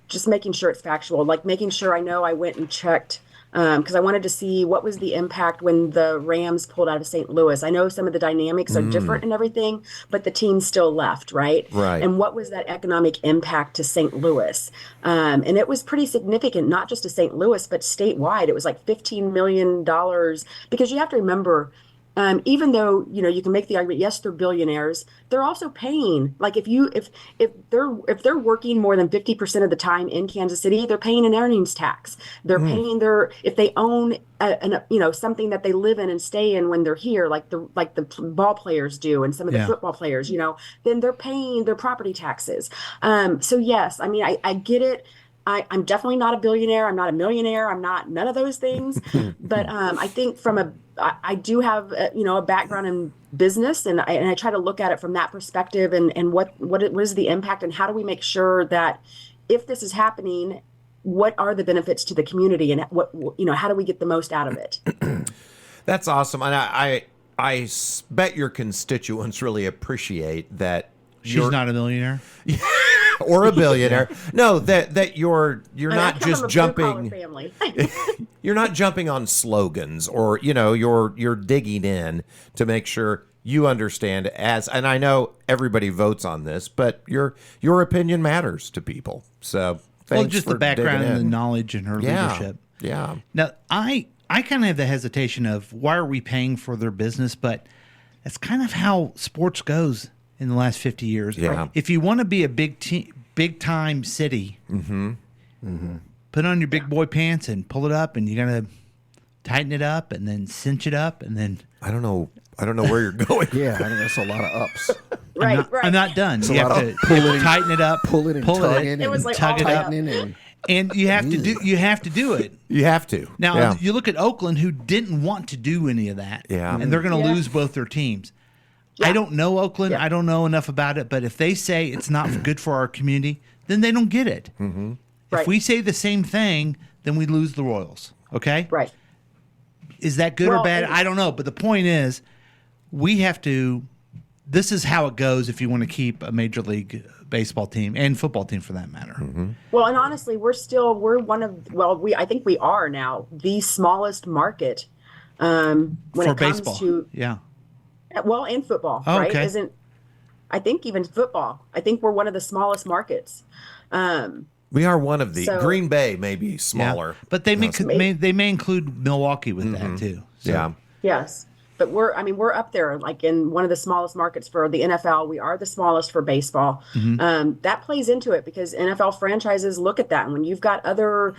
Just making sure it's factual, like making sure I went and checked because I wanted to see what was the impact when the Rams pulled out of St. Louis. I know some of the dynamics are different and everything, but the team still left, right? Right. And what was that economic impact to St. Louis? And it was pretty significant, not just to St. Louis, but statewide. It was like $15 million because you have to remember, even though you can make the argument, yes, they're billionaires, they're also paying. Like if they're working more than 50% of the time in Kansas City, they're paying an earnings tax. They're paying if they own something that they live in and stay in when they're here, like the ball players do and some of the football players, then they're paying their property taxes. So yes, I mean I get it. I'm definitely not a billionaire. I'm not a millionaire. I'm not none of those things. But I think I do have a background in business, and I try to look at it from that perspective, and what is the impact, and how do we make sure that if this is happening, what are the benefits to the community, and how do we get the most out of it? That's awesome. And I bet your constituents really appreciate that She's not a millionaire. or a billionaire. No, that you're not I come just from a blue-collar jumping. family. You're not jumping on slogans, or you're digging in to make sure you understand and I know everybody votes on this, but your opinion matters to people. So thanks Just for the background digging and the in. knowledge and her leadership. Yeah. Now, I kind of have the hesitation of why are we paying for their business, but that's kind of how sports goes in the last 50 years. Yeah. If you want to be a big time city, put on your big boy pants and pull it up, and you got to tighten it up and then cinch it up, and then I don't know where you're going. Yeah, I think that's a lot of ups. right. I'm not done. It's You a have lot to of pulling, tighten it up, pulling and pull tugging, it, and It was like tug all it up, tightening, and and you have to do it. You have to. Now Yeah. you look at Oakland, who didn't want to do any of that, Yeah. and they're going to Yeah. lose both their teams. Yeah. I don't know Oakland. Yeah. I don't know enough about it, but if they say it's not good for our community, then they don't get it. If Right. we say the same thing, then we lose the Royals. Okay? Right. Is that good or Well, bad? and- I don't know. But the point is, we have to. This is how it goes if you want to keep a Major League Baseball team and football team for that matter. Well, and honestly, we're one of I think we are now the smallest market when For it comes baseball. to Yeah. and football, Oh, right? okay. I think even football. I think we're one of the smallest markets. We are one of the So- Green Bay may be smaller. Yeah. But they may include Milwaukee with that too. So, Yeah. Yes. But we're up there, like in one of the smallest markets for the NFL. We are the smallest for baseball. That plays into it because NFL franchises look at that. And when you've got other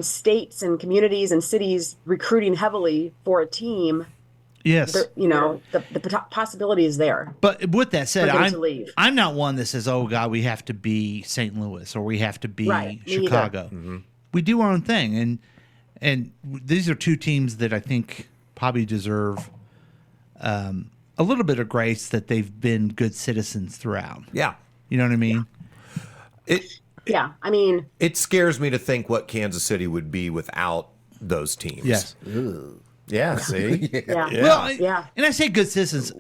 states and communities and cities recruiting heavily for a team, Yes. The possibility is there. But with that said, For them to leave. I'm not one that says, "Oh God, we have to be St. Louis or we have to be Right, me Chicago." We do our own thing, and these are two teams that I think probably deserve a little bit of grace that they've been good citizens throughout. Yeah. You know what I mean? Yeah, I mean, It scares me to think what Kansas City would be without those teams. Yes. Yeah, see? yeah, Well, yeah. and I say good citizens.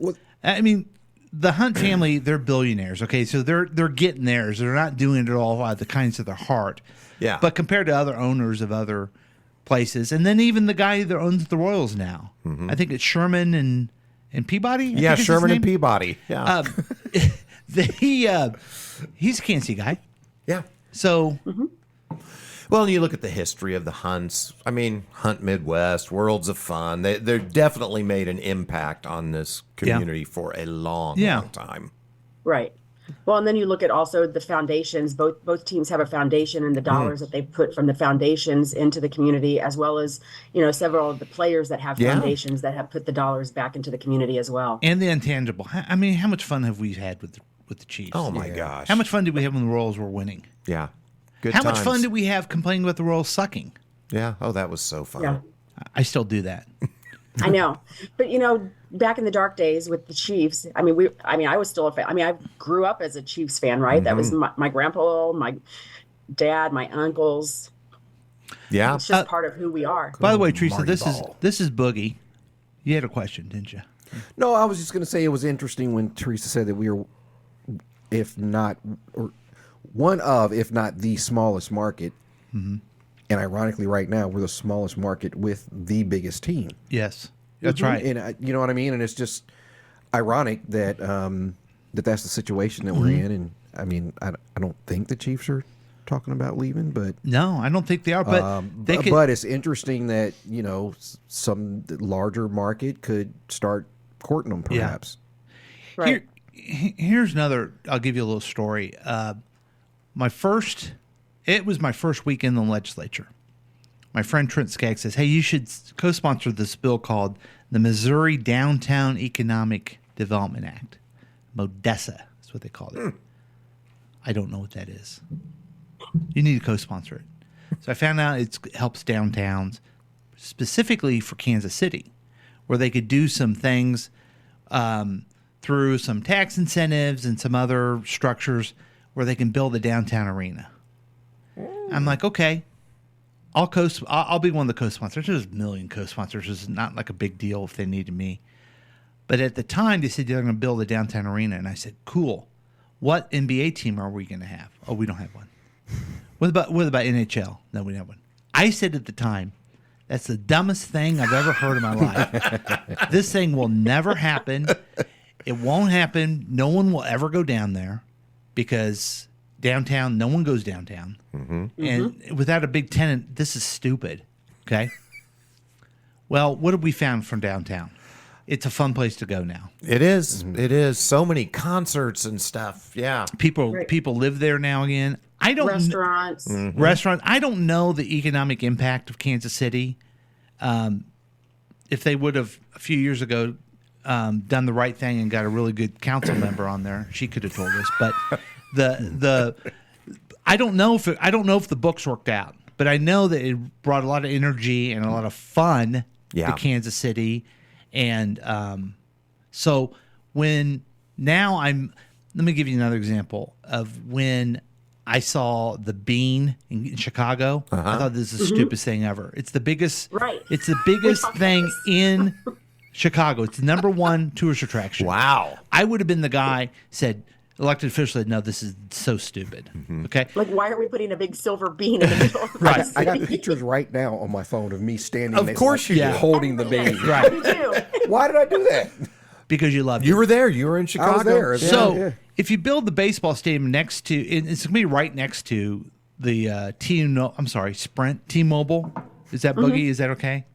I mean, the Hunt family, they're billionaires. Okay, so they're getting theirs. They're not doing it all out of the kindness of their heart. Yeah. But compared to other owners of other places, and then even the guy that owns the Royals now, I think it's Sherman and Peabody. I Yeah, think is his Sherman and name. Peabody. Yeah. He's a Kansas City guy. yeah. So Well, you look at the history of the Hunts. I mean, Hunt Midwest, Worlds of Fun. They're definitely made an impact on this community for a long, long time. Right. Well, and then you look at also the foundations. Both teams have a foundation, and the dollars that they put from the foundations into the community, as well as several of the players that have foundations that have put the dollars back into the community as well. and the intangible. I mean, how much fun have we had with the Chiefs? Oh, my gosh. How much fun did we have when the Royals were winning? Yeah. Good How much times. fun did we have complaining about the Royals sucking? Yeah. Oh, that was so fun. Yeah. I still do that. I know, but back in the dark days with the Chiefs, I was still a fan. I mean, I grew up as a Chiefs fan, right? That was my grandpa, my dad, my uncles. Yeah. It's just part of who we are. By the way, Teresa, Marty this Ball. is Boogie. You had a question, didn't you? No, I was just going to say it was interesting when Teresa said that we were, if not, or one of, if not the smallest market. And ironically, right now, we're the smallest market with the biggest team. Yes, that's right. And you know what I mean? And it's just ironic that that's the situation that we're in. And I mean, I don't think the Chiefs are talking about leaving, but No, I don't think they are. But they could. but it's interesting that some larger market could start courting them, perhaps. Right. Here's another. I'll give you a little story. It was my first week in the legislature. My friend Trent Skaggs says, "Hey, you should co-sponsor this bill called the Missouri Downtown Economic Development Act, MODESA. That's what they called it. I don't know what that is. You need to co-sponsor it." So I found out it helps downtowns, specifically for Kansas City, where they could do some things through some tax incentives and some other structures where they can build a downtown arena. I'm like, okay, I'll be one of the co-sponsors. There's a million co-sponsors. It's not like a big deal if they needed me. But at the time, they said they're going to build a downtown arena, and I said, cool. What NBA team are we going to have? Oh, we don't have one. What about NHL? No, we don't have one. I said at the time, that's the dumbest thing I've ever heard in my life. This thing will never happen. It won't happen. No one will ever go down there because downtown, no one goes downtown. And without a big tenant, this is stupid. Okay? Well, what have we found from downtown? It's a fun place to go now. It is. It is. So many concerts and stuff. Yeah. People live there now again. I don't Restaurants. Restaurants. I don't know the economic impact of Kansas City. If they would have a few years ago done the right thing and got a really good council member on there, she could have told us. But I don't know if the books worked out, but I know that it brought a lot of energy and a lot of fun to Kansas City, and so when now let me give you another example of when I saw the Bean in Chicago. I thought this is the stupidest thing ever. It's the biggest. Right. It's the biggest thing in Chicago. It's the #1 tourist attraction. Wow. I would have been the guy elected official said, no, this is so stupid. Okay. Like, why are we putting a big silver bean in the middle of Right. the I got city? pictures right now on my phone of me standing Of next course to you my- do. holding the bean. Right. Me too. Why did I do that? Because you love You it. were there. You were in Chicago. there. Yeah. So if you build the baseball stadium next to, it's going to be right next to the Sprint T-Mobile. Is that Boogie? Is that okay?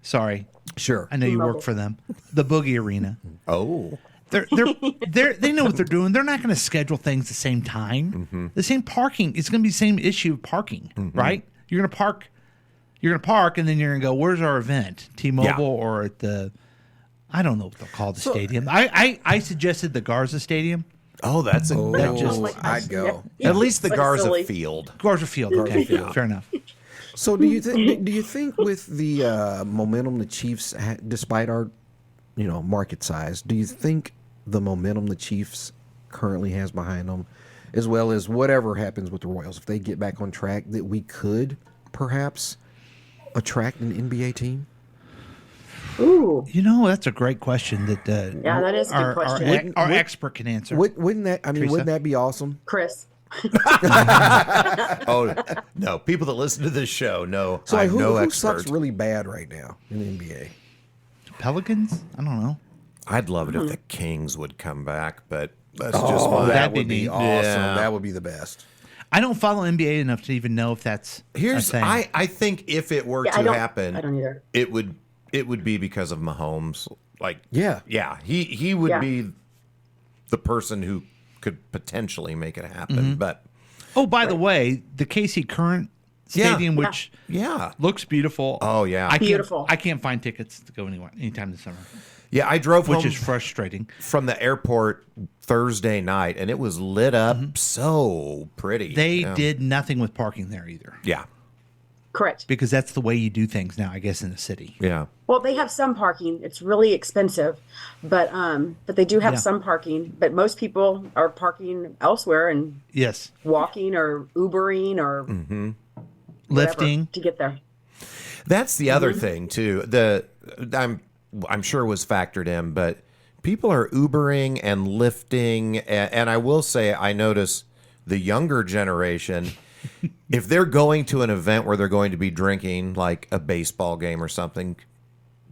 Sorry. Sure. I know you work for them. The Boogie Arena. Oh. They know what they're doing. They're not going to schedule things the same time. The same parking. It's going to be the same issue of parking, right? You're going to park, and then you're going to go, where's our event? T-Mobile or at the I don't know what they'll call the stadium. I suggested the Garza Stadium. Oh, that's a That just- I'd go. at least the Like Garza silly. Field. Garza Field. Okay, fair enough. So do you think with the momentum the Chiefs, despite our market size, do you think the momentum the Chiefs currently has behind them, as well as whatever happens with the Royals, if they get back on track, that we could perhaps attract an NBA team? Ooh. That's a great question that Yeah, that is a good question. our expert can answer. Wouldn't that? I mean, Theresa? wouldn't that be awesome? Chris. Oh no! People that listen to this show know So I'm who, no who expert. sucks really bad right now in the NBA? Pelicans? I don't know. I'd love it if the Kings would come back, but that's just my. that that'd be would be neat. awesome. Yeah. That would be the best. I don't follow NBA enough to even know if that's Here's a thing. I think if it were Yeah, to I don't happen, either. it would be because of Mahomes. Like Yeah. he would Yeah. be the person who could potentially make it happen. Mm-hmm. But Oh, by the way, the KC Current Yeah. Stadium, Yeah. which yeah, looks beautiful. Oh, yeah. Beautiful. I can't find tickets to go anywhere anytime this summer, yeah, I drove which home is frustrating. from the airport Thursday night, and it was lit up so pretty. They yeah. did nothing with parking there either, Yeah, Correct. because that's the way you do things now, I guess, in the city. yeah. Well, they have some parking. It's really expensive, but they do have Yeah. some parking. But most people are parking elsewhere and Yes, walking or Ubering or whatever lifting. to get there. That's the other thing too. I'm sure was factored in, but people are Ubering and lifting, and I will say I notice the younger generation, if they're going to an event where they're going to be drinking, like a baseball game or something,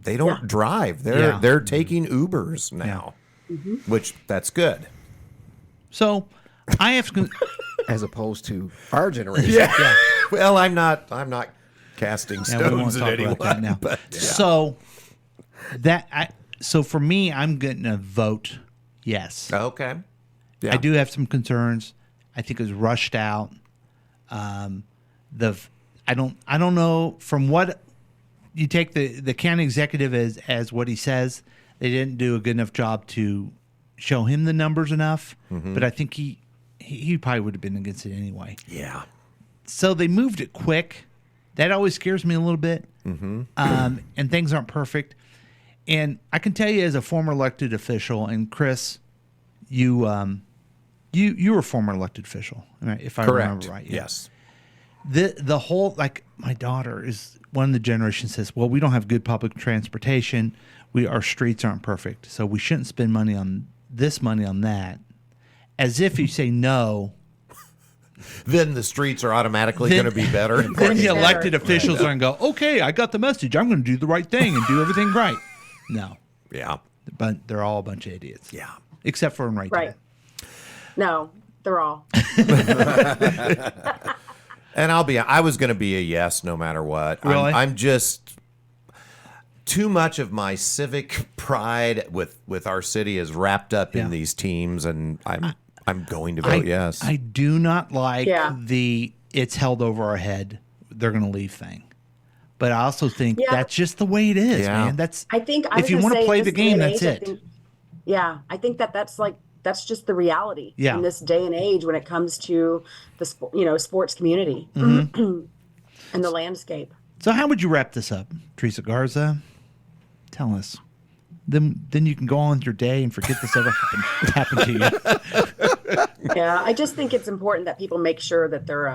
they don't Yeah. drive. Yeah. They're taking Ubers now, which that's good. So I have to. As opposed to our generation. Yeah. Well, I'm not casting Yeah, we won't stones at talk anyone. about that now. But So for me, I'm going to vote yes. okay. Yeah. I do have some concerns. I think it was rushed out. I don't know from what you take the county executive as what he says. They didn't do a good enough job to show him the numbers enough. But I think he probably would have been against it anyway. Yeah. So they moved it quick. That always scares me a little bit. And things aren't perfect. And I can tell you, as a former elected official, and Chris, you were a former elected official, right? If I remember right. Yeah. Yes. The whole, like, my daughter is one of the generations says, well, we don't have good public transportation. Our streets aren't perfect, so we shouldn't spend money on that. As if you say no, Then the streets are automatically Then- going to be better. then the elected officials are going to go, okay, I got the message. I'm going to do the right thing and do everything right. No, Yeah. but they're all a bunch of idiots. Yeah. Except for in right. Right. No, they're all. And I was going to be a yes no matter what. Really? I'm just too much of my civic pride with our city is wrapped up Yeah. in these teams, and I'm going to vote yes. I do not like Yeah. it's held over our head, they're going to leave thing. But I also think Yeah. that's just the way it is, Yeah. man. That's I think if you want to play the game, that's it. I think that's just the reality Yeah. in this day and age when it comes to the sports community Mm-hmm. and the landscape. So how would you wrap this up, Theresa Garza? Tell us. Then you can go on with your day and forget this ever happened to you. Yeah, I just think it's important that people make sure that they're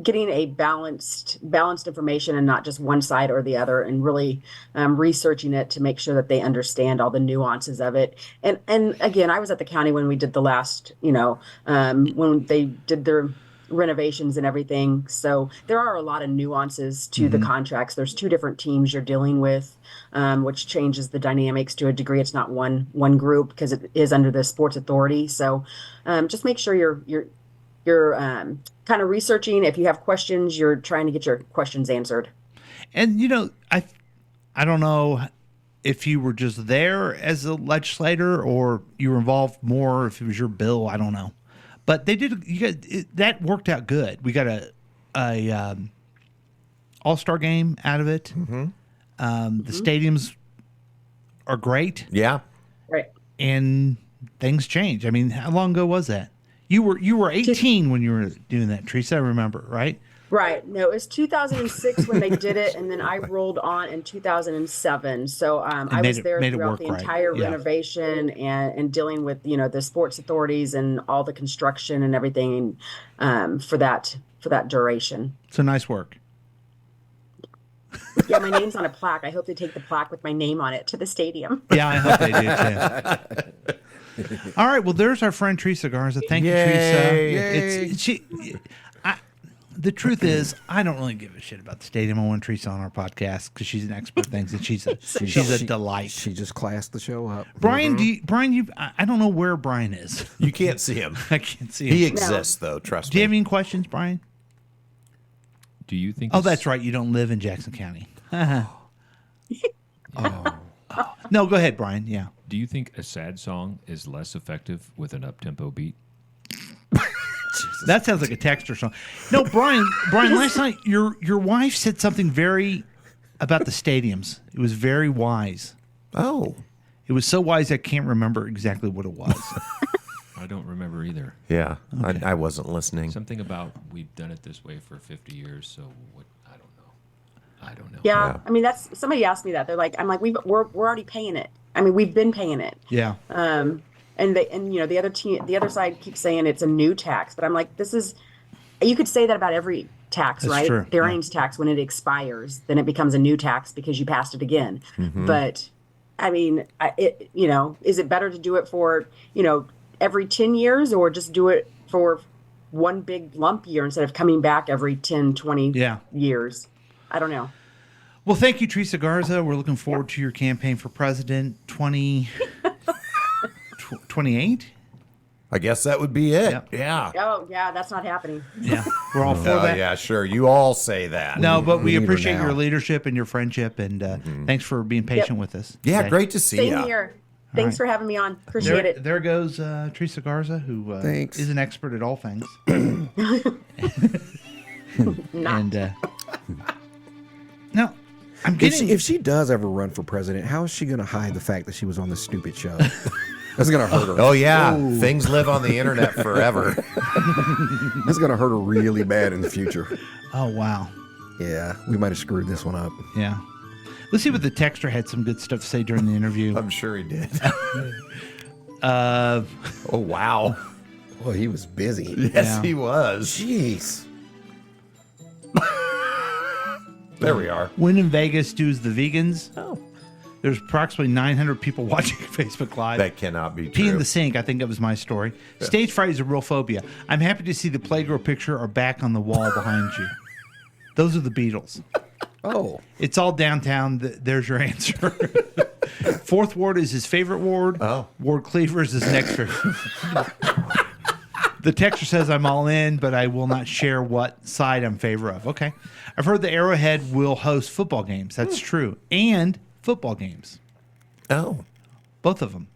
getting a balanced information and not just one side or the other, and really researching it to make sure that they understand all the nuances of it. And again, I was at the county when we did the last, when they did their renovations and everything. So there are a lot of nuances to the contracts. There's two different teams you're dealing with, which changes the dynamics to a degree. It's not one group because it is under the sports authority. So just make sure you're kind of researching. If you have questions, you're trying to get your questions answered. And I don't know if you were just there as a legislator or you were involved more. If it was your bill, I don't know. But they did. That worked out good. We got a all-star game out of it. The stadium's are great, Yeah. Right. and things change. I mean, how long ago was that? You were 18 when you were doing that, Teresa. I remember, right? Right. No, it was 2006 when they did it, and then I rolled on in 2007. So I made was it- there made it throughout work the right. entire Yeah. renovation and dealing with the sports authorities and all the construction and everything for that duration. So nice work. Yeah, my name's on a plaque. I hope they take the plaque with my name on it to the stadium. Yeah, I hope they do too. All right, well, there's our friend Theresa Garza. Thank you, Yay. Teresa. The truth is, I don't really give a shit about the stadium. I want Teresa on our podcast because she's an expert in things, and she's a delight. She just classed the show up. Brian, I don't know where Brian is. You can't see him. I can't see him. He exists, though. Trust Do you me. have any questions, Brian? Do you think? Oh, that's right. You don't live in Jackson County. No, go ahead, Brian. Yeah. Do you think a sad song is less effective with an up-tempo beat? That sounds like a texter song. No, Brian, last night your wife said something very about the stadiums. It was very wise. Oh. It was so wise I can't remember exactly what it was. I don't remember either. Yeah. Okay. I wasn't listening. Something about we've done it this way for 50 years, so what? I don't know. Yeah, Yeah. I mean somebody asked me that. They're like, I'm like, we're already paying it. I mean, we've been paying it. Yeah. And the other side keeps saying it's a new tax, but I'm like, you could say that about every tax, That's right? true, The yeah. earnings tax, when it expires, then it becomes a new tax because you passed it again. Mm-hmm. But I mean, is it better to do it for every 10 years or just do it for one big lump year instead of coming back every 10, 20 Yeah. years? I don't know. Well, thank you, Theresa Garza. We're looking forward to your campaign for president 28. I guess that would be it. Yep. Yeah. Oh, yeah, that's not happening. Yeah, we're all for Oh, that. yeah, sure. You all say that. No, but we need her appreciate now. your leadership and your friendship, and thanks for being patient with us. Yeah, today. great to see Same you. here. Thanks right. for having me on. Appreciate There, it. there goes Theresa Garza, who Thanks. is an expert at all things. Not. And no, I'm getting. If she does ever run for president, how is she going to hide the fact that she was on this stupid show? That's going to hurt her. Oh, yeah. Things live on the internet forever. That's going to hurt her really bad in the future. Oh wow, Yeah, we might have screwed this one up. yeah. Let's see what the texter had some good stuff to say during the interview. I'm sure he did. Uh, Oh, wow. Boy, he was busy. Yes, Yeah. he was. Jeez. There we are. when in Vegas does the vegans? Oh. There's approximately 900 people watching Facebook Live. That cannot be Pee in true. the sink, I think that was my story. Stage fright is a real phobia. I'm happy to see the Playgirl picture are back on the wall behind you. Those are the Beatles. Oh. It's all downtown. There's your answer. Fourth Ward is his favorite ward. Oh. Ward Cleaver is his next favorite. The texter says I'm all in, but I will not share what side I'm favor of. Okay. I've heard the Arrowhead will host football games. That's true. And football games. Oh. Both of them.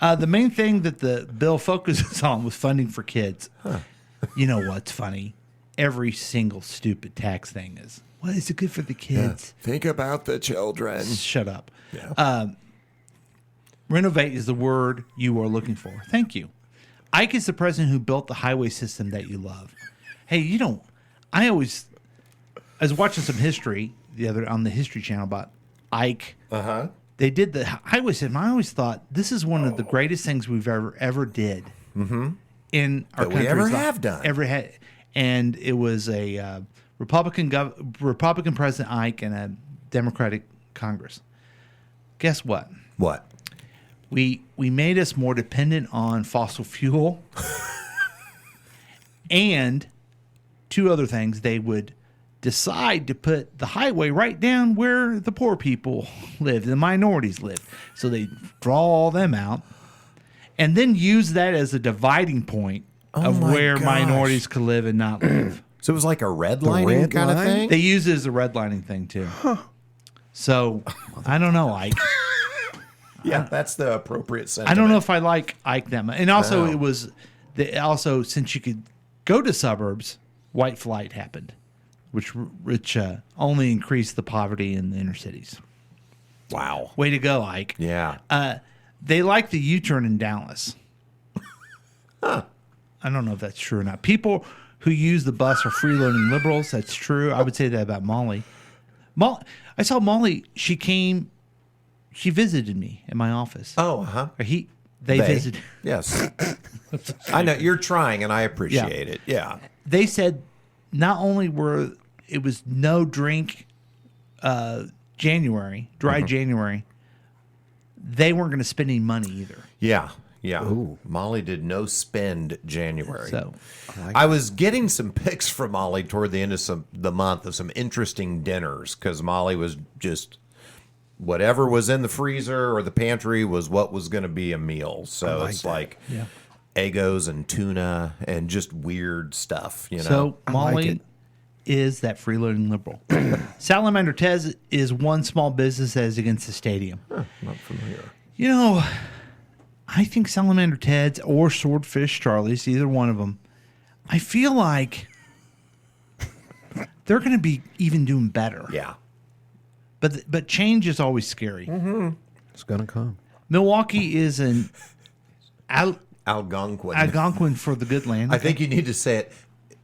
The main thing that the bill focuses on was funding for kids. You know what's funny? Every single stupid tax thing is, well, is it good for the kids? Think about the children. Shut up. Yeah. Renovate is the word you are looking for. Thank you. Ike is the president who built the highway system that you love. Hey, I was watching some history on the History Channel about Ike. Uh-huh. They did the highway system. I always thought this is one of the greatest things we've ever did in our That we country. ever have done. Ever had. And it was a Republican President Ike and a Democratic Congress. Guess what? What? We made us more dependent on fossil fuel, and two other things. They would decide to put the highway right down where the poor people lived, the minorities lived. So they draw all them out, and then use that as a dividing point of my where gosh. minorities could live and not live. So it was like a redlining red kind of line? thing? They use it as a redlining thing too. So I don't know, Ike. Yeah, that's the appropriate sentiment. I don't know if I like Ike that much. And also, No. it was since you could go to suburbs, white flight happened, which only increased the poverty in the inner cities. Wow. Way to go, Ike. Yeah. They like the U-turn in Dallas. I don't know if that's true or not. People who use the bus are freeloading liberals. That's true. I would say that about Molly. I saw Molly. She visited me in my office. Oh, huh. They visited. Yes. I know you're trying, and I appreciate it. Yeah. They said not only it was no drink January, dry January, they weren't going to spend any money either. Yeah. Yeah. Ooh. Molly did no spend January. So I was getting some pics from Molly toward the end of the month of some interesting dinners because Molly was just whatever was in the freezer or the pantry was what was going to be a meal. So it's like Eggos and tuna and just weird stuff, you know. So Molly is that freeloading liberal. Salamander Tez is one small business that is against the stadium. Not familiar. You know, I think Salamander Ted's or Swordfish Charlie's, either one of them, I feel like they're going to be even doing better. Yeah. But change is always scary. Mm-hmm. It's going to come. Milwaukee is an Algonquin for the good land. I think you need to say it.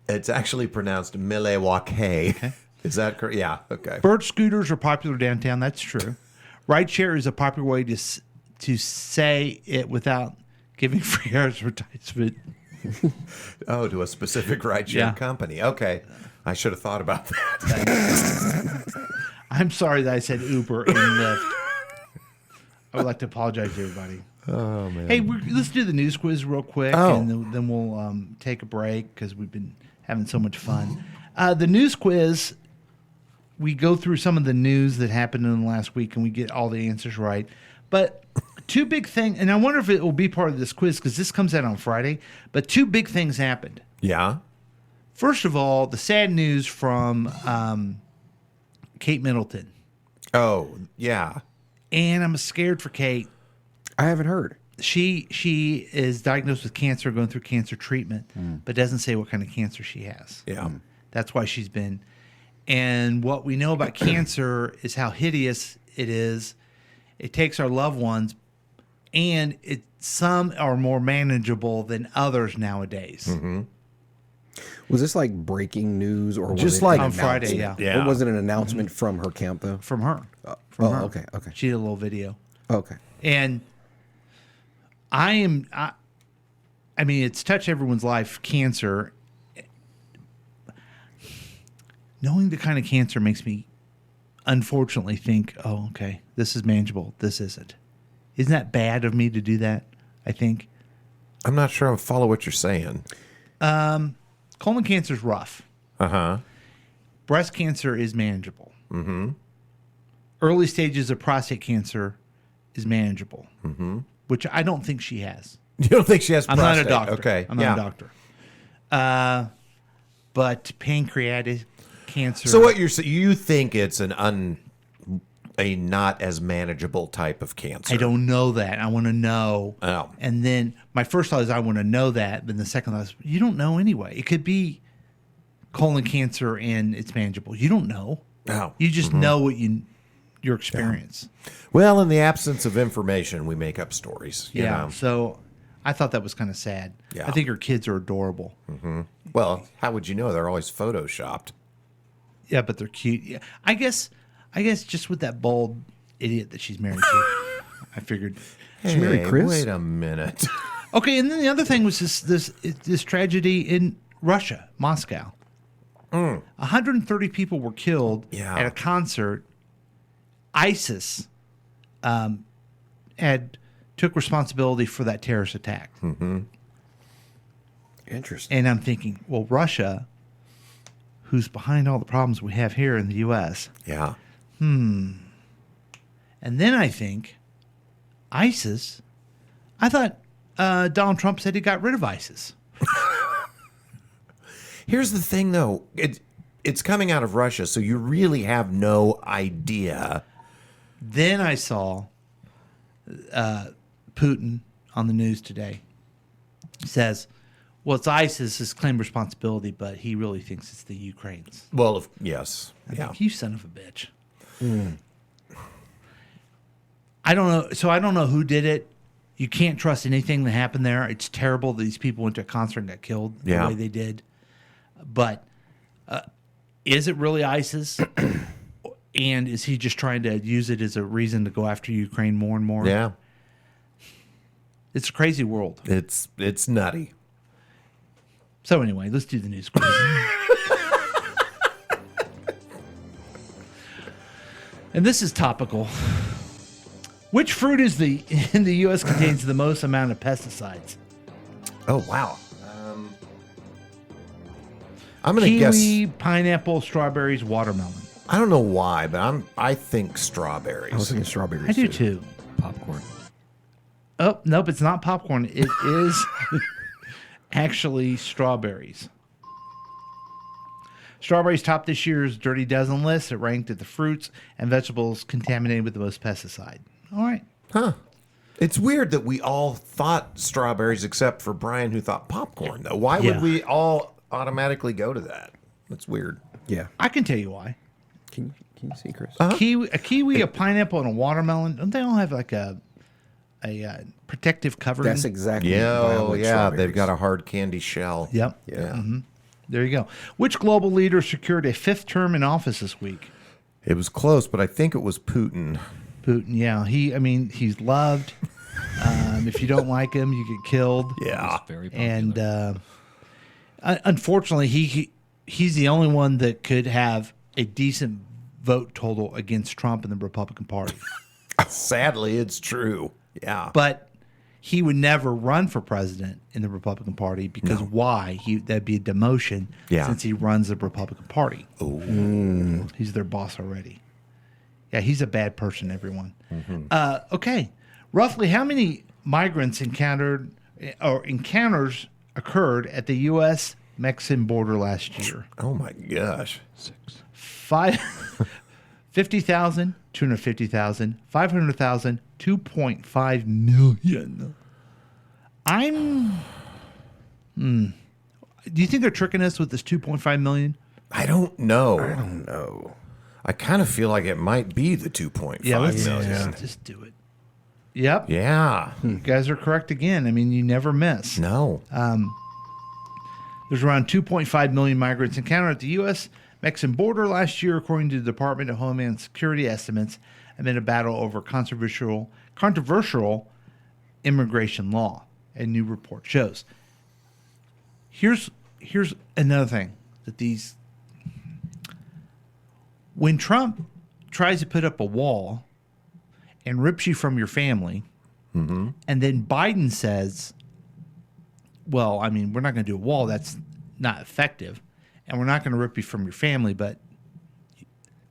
It's actually pronounced Milwaukee. Okay. Is that correct? Yeah. Okay. Bird scooters are popular downtown. That's true. Rideshare is a popular way to say it without giving free advertisement. To a specific rideshare company. Okay. I should have thought about that. I'm sorry that I said Uber and Lyft. I would like to apologize to everybody. Oh, man. Hey, let's do the news quiz real quick, and then we'll take a break because we've been having so much fun. The news quiz, we go through some of the news that happened in the last week, and we get all the answers right. But two big things, and I wonder if it will be part of this quiz because this comes out on Friday, but two big things happened. Yeah? First of all, the sad news from Kate Middleton. Oh, yeah. And I'm scared for Kate. I haven't heard. She is diagnosed with cancer, going through cancer treatment, but doesn't say what kind of cancer she has. Yeah. That's why she's been. And what we know about cancer is how hideous it is. It takes our loved ones, and some are more manageable than others nowadays. Mm-hmm. Was this like breaking news, or was just it like on Friday? Yeah. It wasn't an announcement from her camp though. From her. From her. Okay. She did a little video. Okay. And I mean, it's touched everyone's life, cancer. Knowing the kind of cancer makes me, unfortunately, think, oh, okay, this is manageable. This isn't. Isn't that bad of me to do that, I think? I'm not sure I follow what you're saying. Colon cancer is rough. Uh-huh. Breast cancer is manageable. Mm-hmm. Early stages of prostate cancer is manageable, which I don't think she has. You don't think she has prostate? I'm not a doctor. Okay. I'm not a doctor. But pancreatic cancer. So what you think it's a not as manageable type of cancer? I don't know that. I want to know. Oh. And then my first thought is I want to know that. Then the second thought is you don't know anyway. It could be colon cancer and it's manageable. You don't know. Oh. You just know what your experience. Yeah. Well, in the absence of information, we make up stories. You know? So I thought that was kind of sad. Yeah. I think her kids are adorable. Mm-hmm. Well, how would you know? They're always photoshopped. Yeah, but they're cute. Yeah. I guess just with that bald idiot that she's married to, I figured. She married Chris? Wait a minute. Okay, and then the other thing was this tragedy in Russia, Moscow. 130 people were killed at a concert. ISIS took responsibility for that terrorist attack. Mm-hmm. Interesting. And I'm thinking, well, Russia, who's behind all the problems we have here in the U.S. Yeah. And then I think ISIS. I thought Donald Trump said he got rid of ISIS. Here's the thing, though. It's coming out of Russia, so you really have no idea. Then I saw Putin on the news today. He says, well, it's ISIS has claimed responsibility, but he really thinks it's the Ukrainians. Well, yes. I think, you son of a bitch. I don't know. So I don't know who did it. You can't trust anything that happened there. It's terrible that these people went to a concert and got killed the way they did. But is it really ISIS? And is he just trying to use it as a reason to go after Ukraine more and more? Yeah. It's a crazy world. It's nutty. So anyway, let's do the news quiz. And this is topical. Which fruit in the U.S. contains the most amount of pesticides? Oh, wow. I'm going to guess. Kiwi, pineapple, strawberries, watermelon. I don't know why, but I think strawberries. I was thinking strawberries. I do too. Popcorn. Oh, nope, it's not popcorn. It is actually strawberries. Strawberries topped this year's Dirty Dozen list. It ranked at the fruits and vegetables contaminated with the most pesticide. All right. Huh. It's weird that we all thought strawberries except for Brian, who thought popcorn, though. Why would we all automatically go to that? That's weird. Yeah. I can tell you why. Can you see, Chris? A kiwi, a pineapple, and a watermelon. Don't they all have like a protective covering? That's exactly. Yeah, why I oh, like yeah. strawberries. They've got a hard candy shell. Yep. Yeah. There you go. Which global leader secured a 5th term in office this week? It was close, but I think it was Putin. Putin, yeah. He's loved. If you don't like him, you get killed. Yeah. It's very popular. And unfortunately, he's the only one that could have a decent vote total against Trump and the Republican Party. Sadly, it's true. Yeah. But he would never run for president in the Republican Party because why? That'd be a demotion since he runs the Republican Party. Oh. He's their boss already. Yeah, he's a bad person, everyone. Okay. Roughly how many migrants encounters occurred at the U.S.-Mexican border last year? Oh, my gosh. 50,000, 250,000, 500,000, 2.5 million. Do you think they're tricking us with this 2.5 million? I don't know. No. I kind of feel like it might be the 2.5 million. Just do it. Yep. Yeah. You guys are correct again. I mean, you never miss. No. There's around 2.5 million migrants encountered at the U.S.-Mexican border last year, according to the Department of Homeland Security estimates, amid a battle over controversial immigration law, a new report shows. Here's another thing that when Trump tries to put up a wall and rips you from your family, and then Biden says, well, I mean, we're not going to do a wall. That's not effective. And we're not going to rip you from your family. But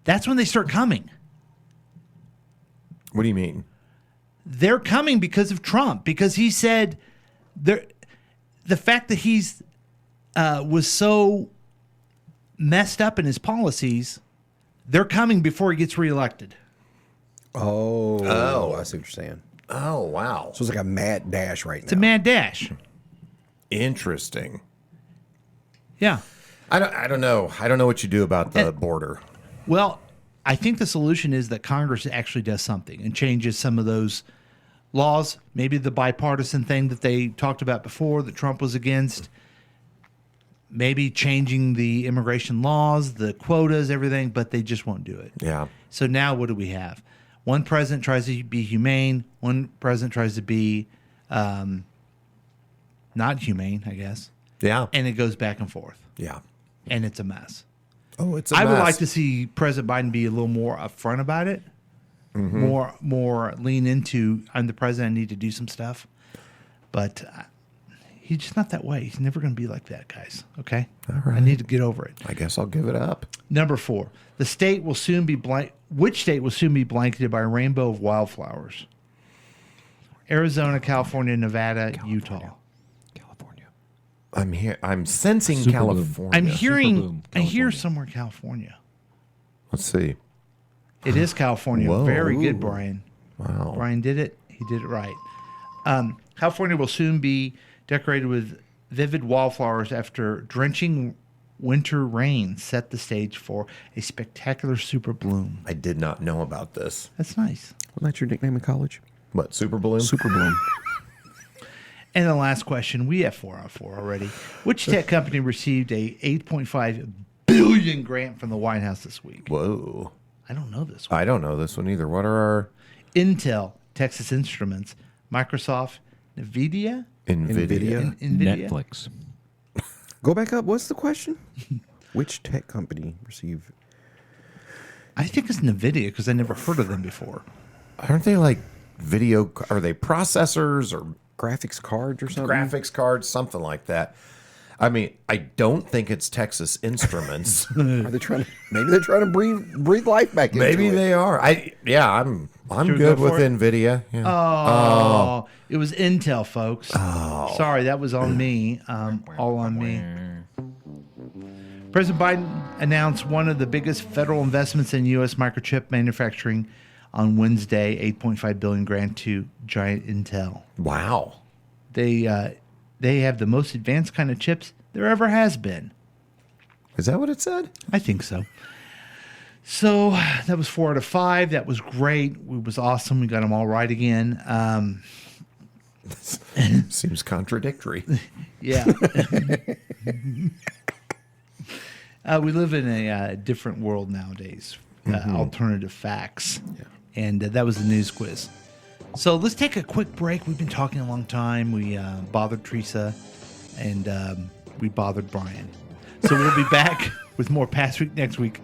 that's when they start coming. What do you mean? They're coming because of Trump. Because he said the fact that he's was so messed up in his policies, they're coming before he gets reelected. Oh, I see what you're saying. Oh, wow. So it's like a mad dash right now. It's a mad dash. Interesting. Yeah. I don't know. I don't know what you do about the border. Well, I think the solution is that Congress actually does something and changes some of those laws. Maybe the bipartisan thing that they talked about before that Trump was against. Maybe changing the immigration laws, the quotas, everything, but they just won't do it. Yeah. So now what do we have? One president tries to be humane. One president tries to be not humane, I guess. Yeah. And it goes back and forth. Yeah. And it's a mess. Oh, it's a I mess. would like to see President Biden be a little more upfront about it. More lean into, I'm the president, I need to do some stuff. But he's just not that way. He's never going to be like that, guys. Okay? All right. I need to get over it. I guess I'll give it up. Number 4. Which state will soon be blanketed by a rainbow of wildflowers? Arizona, California, Nevada, Utah. I'm sensing Super California. I'm hearing, bloom, I hear California. somewhere California. Let's see. It is California. Whoa. Very good, Brian. Wow. Brian did it. He did it right. California will soon be decorated with vivid wildflowers after drenching winter rain set the stage for a spectacular super bloom. I did not know about this. That's nice. Wasn't that your nickname in college? What, Super Balloon? Super Bloom. And the last question, we have 4 out of 4 already. Which tech company received a $8.5 billion grant from the White House this week? Whoa. I don't know this one. I don't know this one either. What are our... Intel, Texas Instruments, Microsoft, NVIDIA? NVIDIA. NVIDIA? Netflix. Go back up. What's the question? Which tech company received? I think it's NVIDIA because I never heard of them before. Aren't they like video... Are they processors or Graphics cards or something? graphics cards? Something like that. I mean, I don't think it's Texas Instruments. Are they trying to? Maybe they're trying to breathe life back into Maybe it. they are. I'm Should we good go with for it? NVIDIA. Yeah. Oh, it was Intel, folks. Oh. Sorry, that was on me. All on me. President Biden announced one of the biggest federal investments in U.S. microchip manufacturing on Wednesday, $8.5 billion grant to giant Intel. Wow. They have the most advanced kind of chips there ever has been. Is that what it said? I think so. So that was 4 out of 5. That was great. It was awesome. We got them all right again. Seems contradictory. Yeah. We live in a different world nowadays. Alternative facts. Yeah. And that was the news quiz. So let's take a quick break. We've been talking a long time. We bothered Theresa and we bothered Brian. So we'll be back with more Past Week next week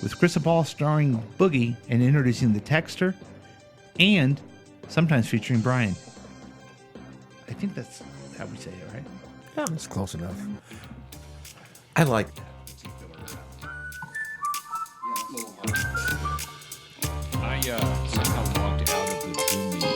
with Chris and Paul starring Boogie and introducing the texter and sometimes featuring Brian. I think that's how we say it, right? Yeah, that's close enough. I like that. I somehow logged out of the Zoom meeting.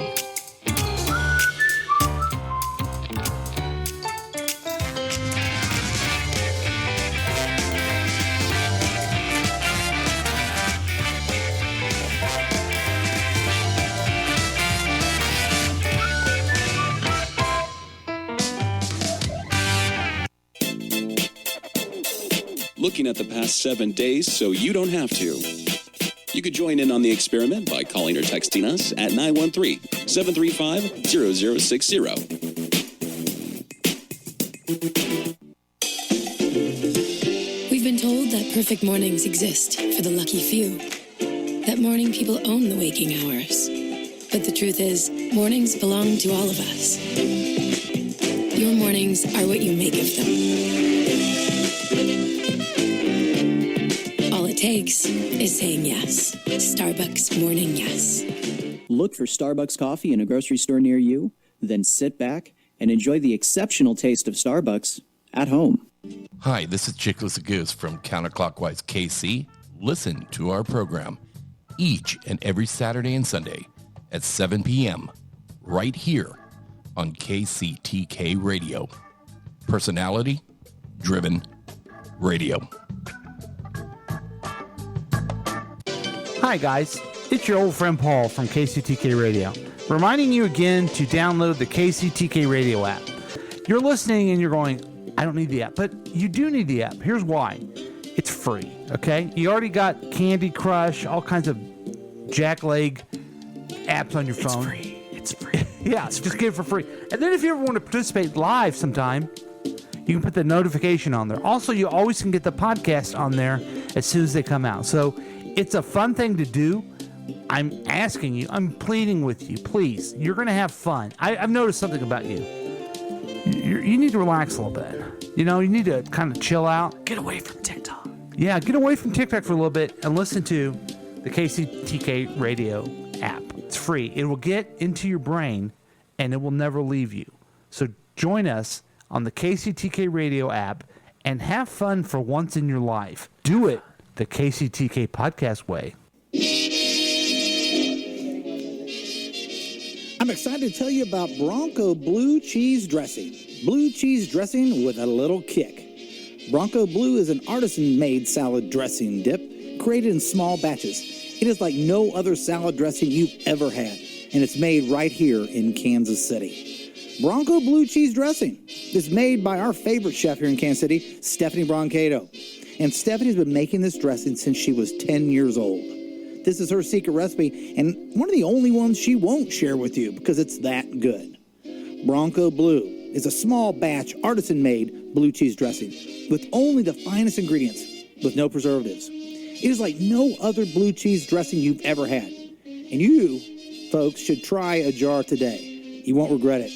Looking at the past 7 days so you don't have to. You could join in on the experiment by calling or texting us at 913-735-0060. We've been told that perfect mornings exist for the lucky few. That morning people own the waking hours. But the truth is, mornings belong to all of us. Your mornings are what you make of them. All it takes is saying yes. Starbucks Morning Yes. Look for Starbucks coffee in a grocery store near you, then sit back and enjoy the exceptional taste of Starbucks at home. Hi, this is Chickless Goose from Counterclockwise KC. Listen to our program each and every Saturday and Sunday at 7 p.m. right here on KCTK Radio. Personality driven radio. Hi, guys. It's your old friend Paul from KCTK Radio, reminding you again to download the KCTK Radio app. You're listening and you're going, I don't need the app, but you do need the app. Here's why. It's free, okay? You already got Candy Crush, all kinds of jackleg apps on your phone. It's free. Yeah, just get it for free. And then if you ever want to participate live sometime, you can put the notification on there. Also, you always can get the podcast on there as soon as they come out. So it's a fun thing to do. I'm asking you, I'm pleading with you, please. You're going to have fun. I've noticed something about you. You need to relax a little bit. You know, you need to kind of chill out. Get away from TikTok. Yeah, get away from TikTok for a little bit and listen to the KCTK Radio app. It's free. It will get into your brain and it will never leave you. So join us on the KCTK Radio app and have fun for once in your life. Do it the KCTK podcast way. I'm excited to tell you about Bronco Blue Cheese Dressing. Blue cheese dressing with a little kick. Bronco Blue is an artisan-made salad dressing dip created in small batches. It is like no other salad dressing you've ever had, and it's made right here in Kansas City. Bronco Blue Cheese Dressing is made by our favorite chef here in Kansas City, Stephanie Broncato. And Stephanie's been making this dressing since she was 10 years old. This is her secret recipe, and one of the only ones she won't share with you because it's that good. Bronco Blue is a small batch artisan-made blue cheese dressing with only the finest ingredients with no preservatives. It is like no other blue cheese dressing you've ever had. And you, folks, should try a jar today. You won't regret it.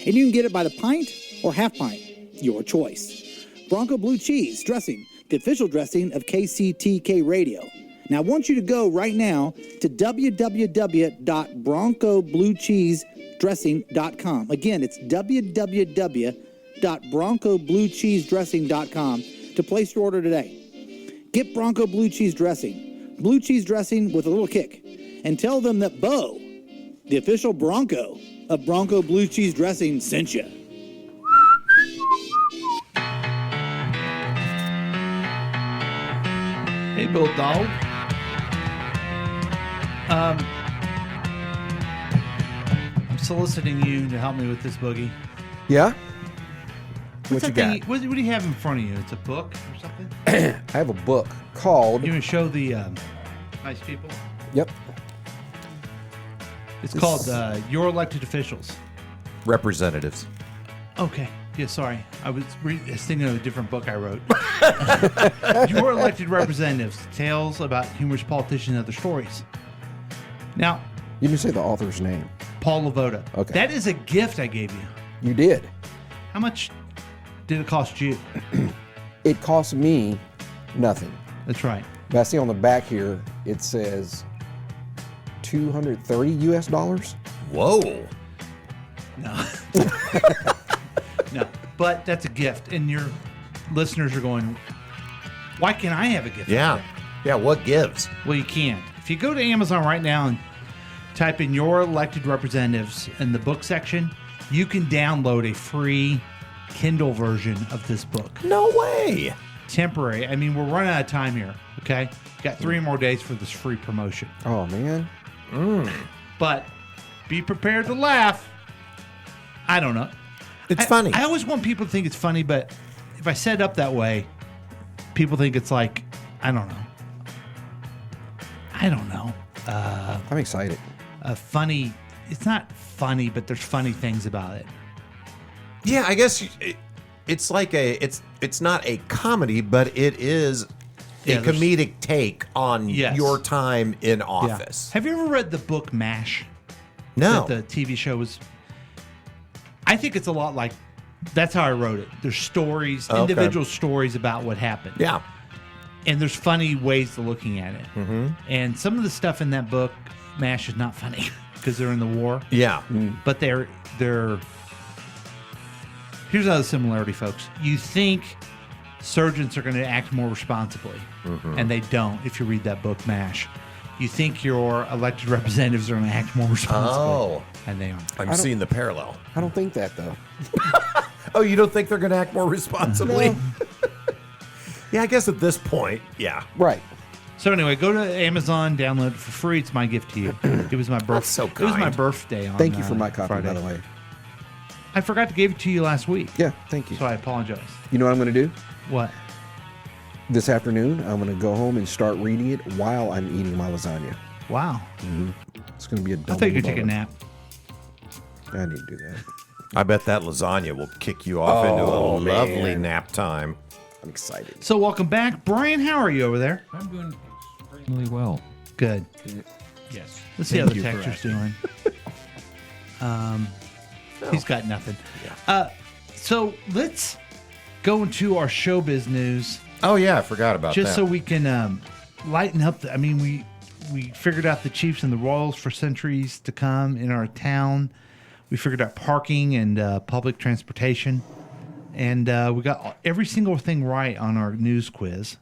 And you can get it by the pint or half pint, your choice. Bronco Blue Cheese Dressing, the official dressing of KCTK Radio. Now, I want you to go right now to www.broncobluecheesedressing.com. Again, it's www.broncobluecheesedressing.com to place your order today. Get Bronco Blue Cheese Dressing with a little kick, and tell them that Bo, the official Bronco of Bronco Blue Cheese Dressing, sent you. Hey, Bill Dog. I'm soliciting you to help me with this boogie. Yeah? What's What you that thing? got? What do you have in front of you? It's a book or something? I have a book called... You want to show the nice people? Yep. It's called Your Elected Officials. Representatives. Okay. Yeah, sorry. I was thinking of a different book I wrote. Your Elected Representatives, Tales about Humorous Politicians and Other Stories. Now... You didn't say the author's name. Paul Lavoda. Okay. That is a gift I gave you. You did. How much did it cost you? It cost me nothing. That's right. But I see on the back here, it says $230 US. Whoa. No. No. But that's a gift. And your listeners are going, why can't I have a gift? Yeah. Like that? Yeah, what gives? Well, you can't. If you go to Amazon right now and type in Your Elected Representatives in the book section, you can download a free Kindle version of this book. No way. Temporary. I mean, we're running out of time here, okay? Got 3 more days for this free promotion. Oh, man. But be prepared to laugh. I don't know. It's funny. I always want people to think it's funny, but if I set it up that way, people think it's like, I don't know. I'm excited. Funny. It's not funny, but there's funny things about it. Yeah, I guess it's like it's not a comedy, but it is a comedic take on your time in office. Have you ever read the book MASH? No. That the TV show was. I think it's a lot like. That's how I wrote it. There's stories, individual stories about what happened. Yeah. And there's funny ways of looking at it. Mm-hmm. And some of the stuff in that book, MASH, is not funny because they're in the war. Yeah. But they're. Here's another similarity, folks. You think surgeons are going to act more responsibly, and they don't. If you read that book, MASH, you think your elected representatives are going to act more responsibly, and they aren't. I'm seeing the parallel. I don't think that, though. Oh, you don't think they're going to act more responsibly? No. Yeah, I guess at this point, yeah. Right. So anyway, go to Amazon, download it for free. It's my gift to you. It was my birthday. That's so It was my kind. birthday on Thank you for my copy, Friday. by the way. I forgot to give it to you last week. Yeah, thank you. So I apologize. You know what I'm going to do? What? This afternoon, I'm going to go home and start reading it while I'm eating my lasagna. Wow. It's going to be a I double. thought you could take a nap. I need to do that. I bet that lasagna will kick you off into a lovely nap time. I'm excited. So welcome back. Brian, how are you over there? I'm doing extremely well. Good. Yes. Let's see how the Thank you for texture's asking. doing. He's got nothing. So let's go into our showbiz news. Oh, yeah, I forgot about Just that. so we can lighten up. I mean, we figured out the Chiefs and the Royals for centuries to come in our town. We figured out parking and public transportation. And we got every single thing right on our news quiz.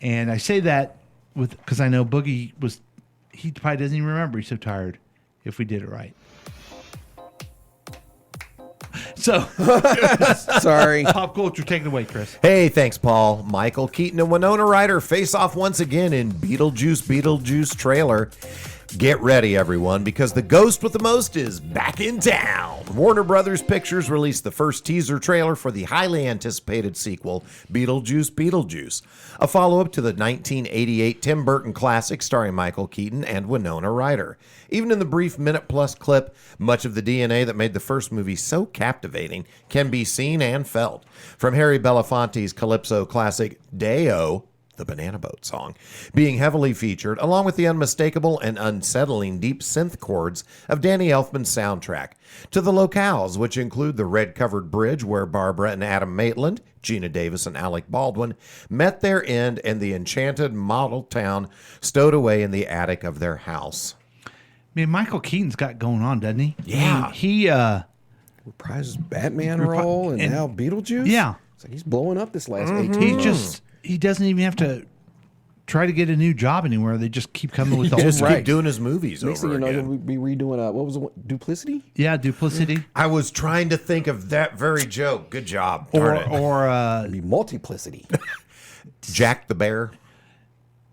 And I say that because I know Boogie he probably doesn't even remember. He's so tired if we did it right. So, sorry. Pop culture, take it away, Chris. Hey, thanks, Paul. Michael Keaton and Winona Ryder face off once again in Beetlejuice trailer. Get ready, everyone, because the ghost with the most is back in town. Warner Brothers Pictures released the first teaser trailer for the highly anticipated sequel, Beetlejuice, a follow-up to the 1988 Tim Burton classic starring Michael Keaton and Winona Ryder. Even in the brief minute-plus clip, much of the DNA that made the first movie so captivating can be seen and felt. From Harry Belafonte's Calypso classic Day-O, the Banana Boat song, being heavily featured, along with the unmistakable and unsettling deep synth chords of Danny Elfman's soundtrack, to the locales, which include the red-covered bridge where Barbara and Adam Maitland, Gina Davis and Alec Baldwin, met their end, and the enchanted model town stowed away in the attic of their house. I mean, Michael Keaton's got going on, doesn't he? Yeah. He reprised Batman role and now Beetlejuice? Yeah. It's like he's blowing up this last 18 months. He doesn't even have to try to get a new job anywhere. They just keep coming with the old Just one. keep doing his movies Next over thing you know, again. he'll be redoing what was the one? Duplicity? Yeah, Duplicity. I was trying to think of that very joke. Good job. Darn it. Or Be multiplicity. Jack the Bear.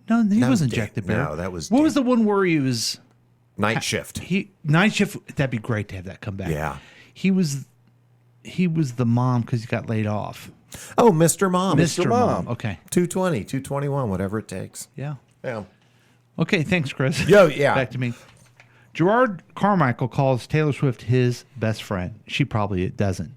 No, he That was wasn't Dave. Jack the Bear. No, that was What Dave. was the one where he was Night Shift. Night Shift? That'd be great to have that come back. Yeah. He was the mom because he got laid off. Oh, Mr. Mom. Mr. Mom. Okay. 220, 221, whatever it takes. Yeah. Yeah. Okay, thanks, Chris. Yo, yeah. Back to me. Gerard Carmichael calls Taylor Swift his best friend. She probably doesn't.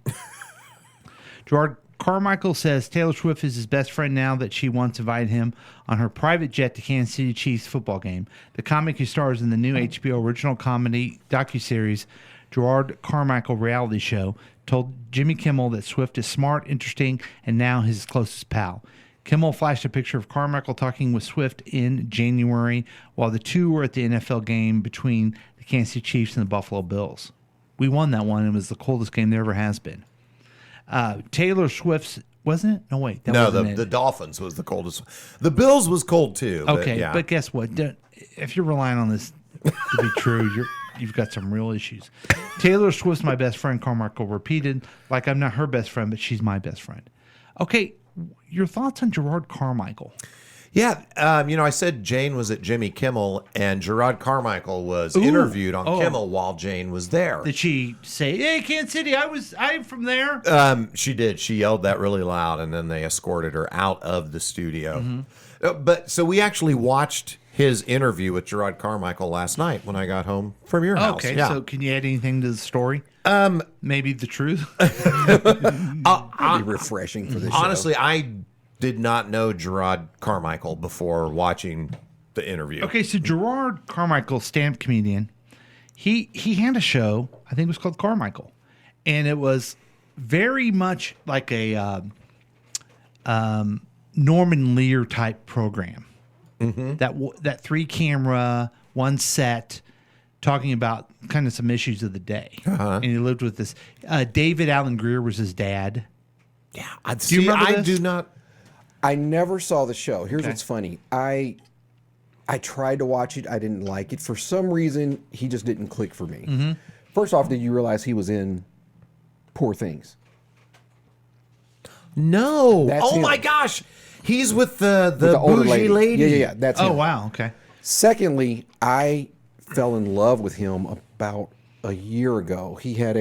Gerard Carmichael says Taylor Swift is his best friend now that she once invited him on her private jet to Kansas City Chiefs football game. The comic who stars in the new HBO original comedy docuseries Gerard Carmichael reality show told Jimmy Kimmel that Swift is smart, interesting, and now his closest pal. Kimmel flashed a picture of Carmichael talking with Swift in January while the two were at the NFL game between the Kansas City Chiefs and the Buffalo Bills. We won that one. It was the coldest game there ever has been. Taylor Swift's, wasn't it? No, wait. That No, wasn't the it. Dolphins was the coldest. The Bills was cold too. Okay, yeah. but guess what? If you're relying on this to be true, you've got some real issues. Taylor Swift's my best friend, Carmichael repeated, like I'm not her best friend, but she's my best friend. Okay, your thoughts on Gerard Carmichael? Yeah, I said Jane was at Jimmy Kimmel, and Gerard Carmichael was interviewed on Kimmel while Jane was there. Did she say, "Hey, Kansas City, I'm from there"? She did. She yelled that really loud, and then they escorted her out of the studio. Mm-hmm. But so we actually watched his interview with Gerard Carmichael last night when I got home from your house. Okay, Yeah. so can you add anything to the story? Maybe the truth. That'd be refreshing for this show. Honestly, I did not know Gerard Carmichael before watching the interview. Okay, so Gerard Carmichael, stand-up comedian, he had a show, I think it was called Carmichael, and it was very much like a Norman Lear type program. Mm-hmm. That 3-camera, one set, talking about kind of some issues of the day. And he lived with this. David Alan Grier was his dad. Yeah, Do you remember I this? do not. I never saw the show. Here's Okay. what's funny. I tried to watch it. I didn't like it. For some reason, he just didn't click for me. Mm-hmm. First off, did you realize he was in Poor Things? No. That's him. My gosh. He's with the older bougie lady. Yeah. That's Oh, him. wow, okay. Secondly, I fell in love with him about a year ago. He had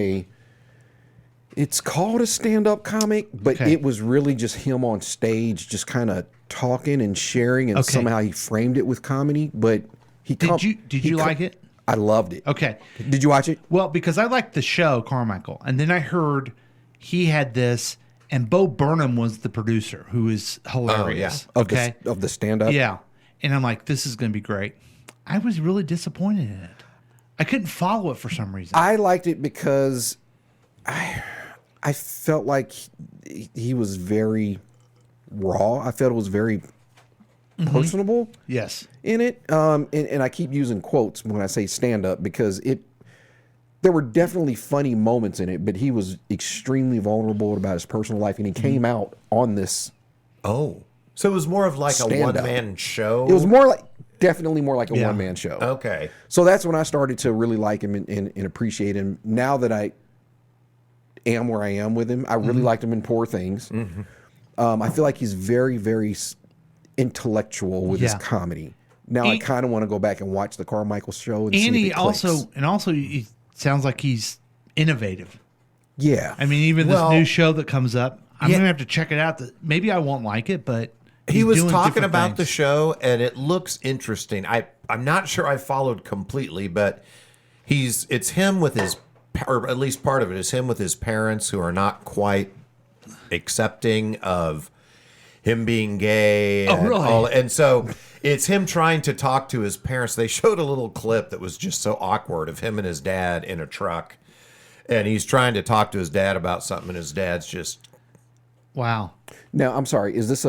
it's called a stand-up comic, but Okay. it was really just him on stage, just kind of talking and sharing, and Okay. somehow he framed it with comedy. But Did you like it? I loved it. Okay. Did you watch it? Well, because I liked the show, Carmichael, and then I heard he had this, and Bo Burnham was the producer, who is hilarious. Of the stand-up. Yeah. And I'm like, this is going to be great. I was really disappointed in it. I couldn't follow it for some reason. I liked it because I felt like he was very raw. I felt it was very personable. Yes. In it. And I keep using quotes when I say stand up because there were definitely funny moments in it, but he was extremely vulnerable about his personal life, and he came out on this. Oh. So it was more of like a stand-up. one-man show? It was definitely more like a one-man show. Okay. So that's when I started to really like him and appreciate him. Now that I am where I am with him, I really liked him in Poor Things. I feel like he's very, very intellectual with his comedy. Now I kind of want to go back and watch the Carmichael show and see if he it clicks. also it sounds like he's innovative. Yeah. I mean, even this Well, new show that comes up, I'm yeah. going to have to check it out. Maybe I won't like it, but He he's was doing talking different about the things. show, and it looks interesting. I'm not sure I followed completely, but it's him with his, or at least part of it is him with his parents who are not quite accepting of him being gay. Oh, and really? and so it's him trying to talk to his parents. They showed a little clip that was just so awkward of him and his dad in a truck, and he's trying to talk to his dad about something, and his dad's just Wow. Now, I'm sorry. Is this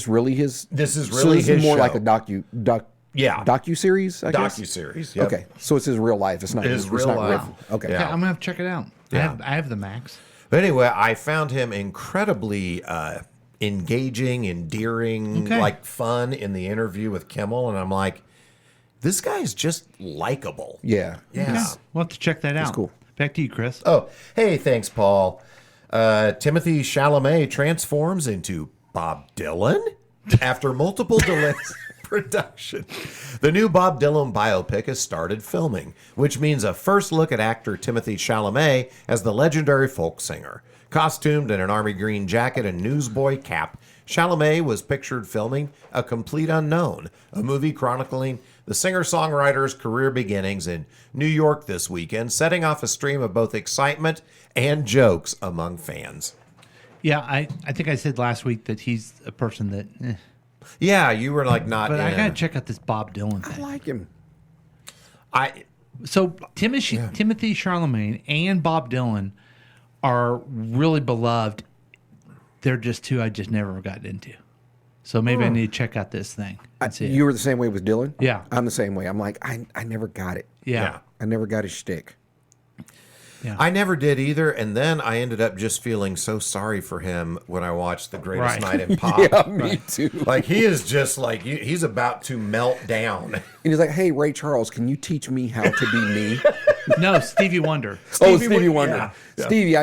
really his? This is so really this his is more show. like a docu-series, I guess? Docu-series. Yep. Okay, so it's his real life. It's not His it's real not life. riff. Okay. Yeah, I'm going to have to check it out. Yeah. I have the Max. But anyway, I found him incredibly engaging, endearing, Okay. like fun in the interview with Kimmel, and I'm like, this guy's just likable. Yeah. Yeah. Okay. We'll have to check that out. cool. Back to you, Chris. Oh, hey, thanks, Paul. Timothy Chalamet transforms into Bob Dylan after multiple delays in production. The new Bob Dylan biopic has started filming, which means a first look at actor Timothy Chalamet as the legendary folk singer. Costumed in an army green jacket and newsboy cap, Chalamet was pictured filming A Complete Unknown, a movie chronicling the singer-songwriter's career beginnings in New York this weekend, setting off a stream of both excitement and jokes among fans. Yeah, I think I said last week that he's a person that... Yeah, you were like not But I in. got to check out this Bob Dylan I thing. like him. So Timothy Chalamet and Bob Dylan are really beloved. They're just two I just never got into. So maybe I need to check out this thing and see it. You were the same way with Dylan? Yeah. I'm the same way. I'm like, I never got it. Yeah. I never got his shtick. I never did either, and then I ended up just feeling so sorry for him when I watched The Greatest Right. Night in Pop. Yeah, me too. Like, he is just like, he's about to melt down. And he's like, hey, Ray Charles, can you teach me how to be me? No, Stevie Wonder. Stevie Wonder. Yeah. Yeah. Stevie,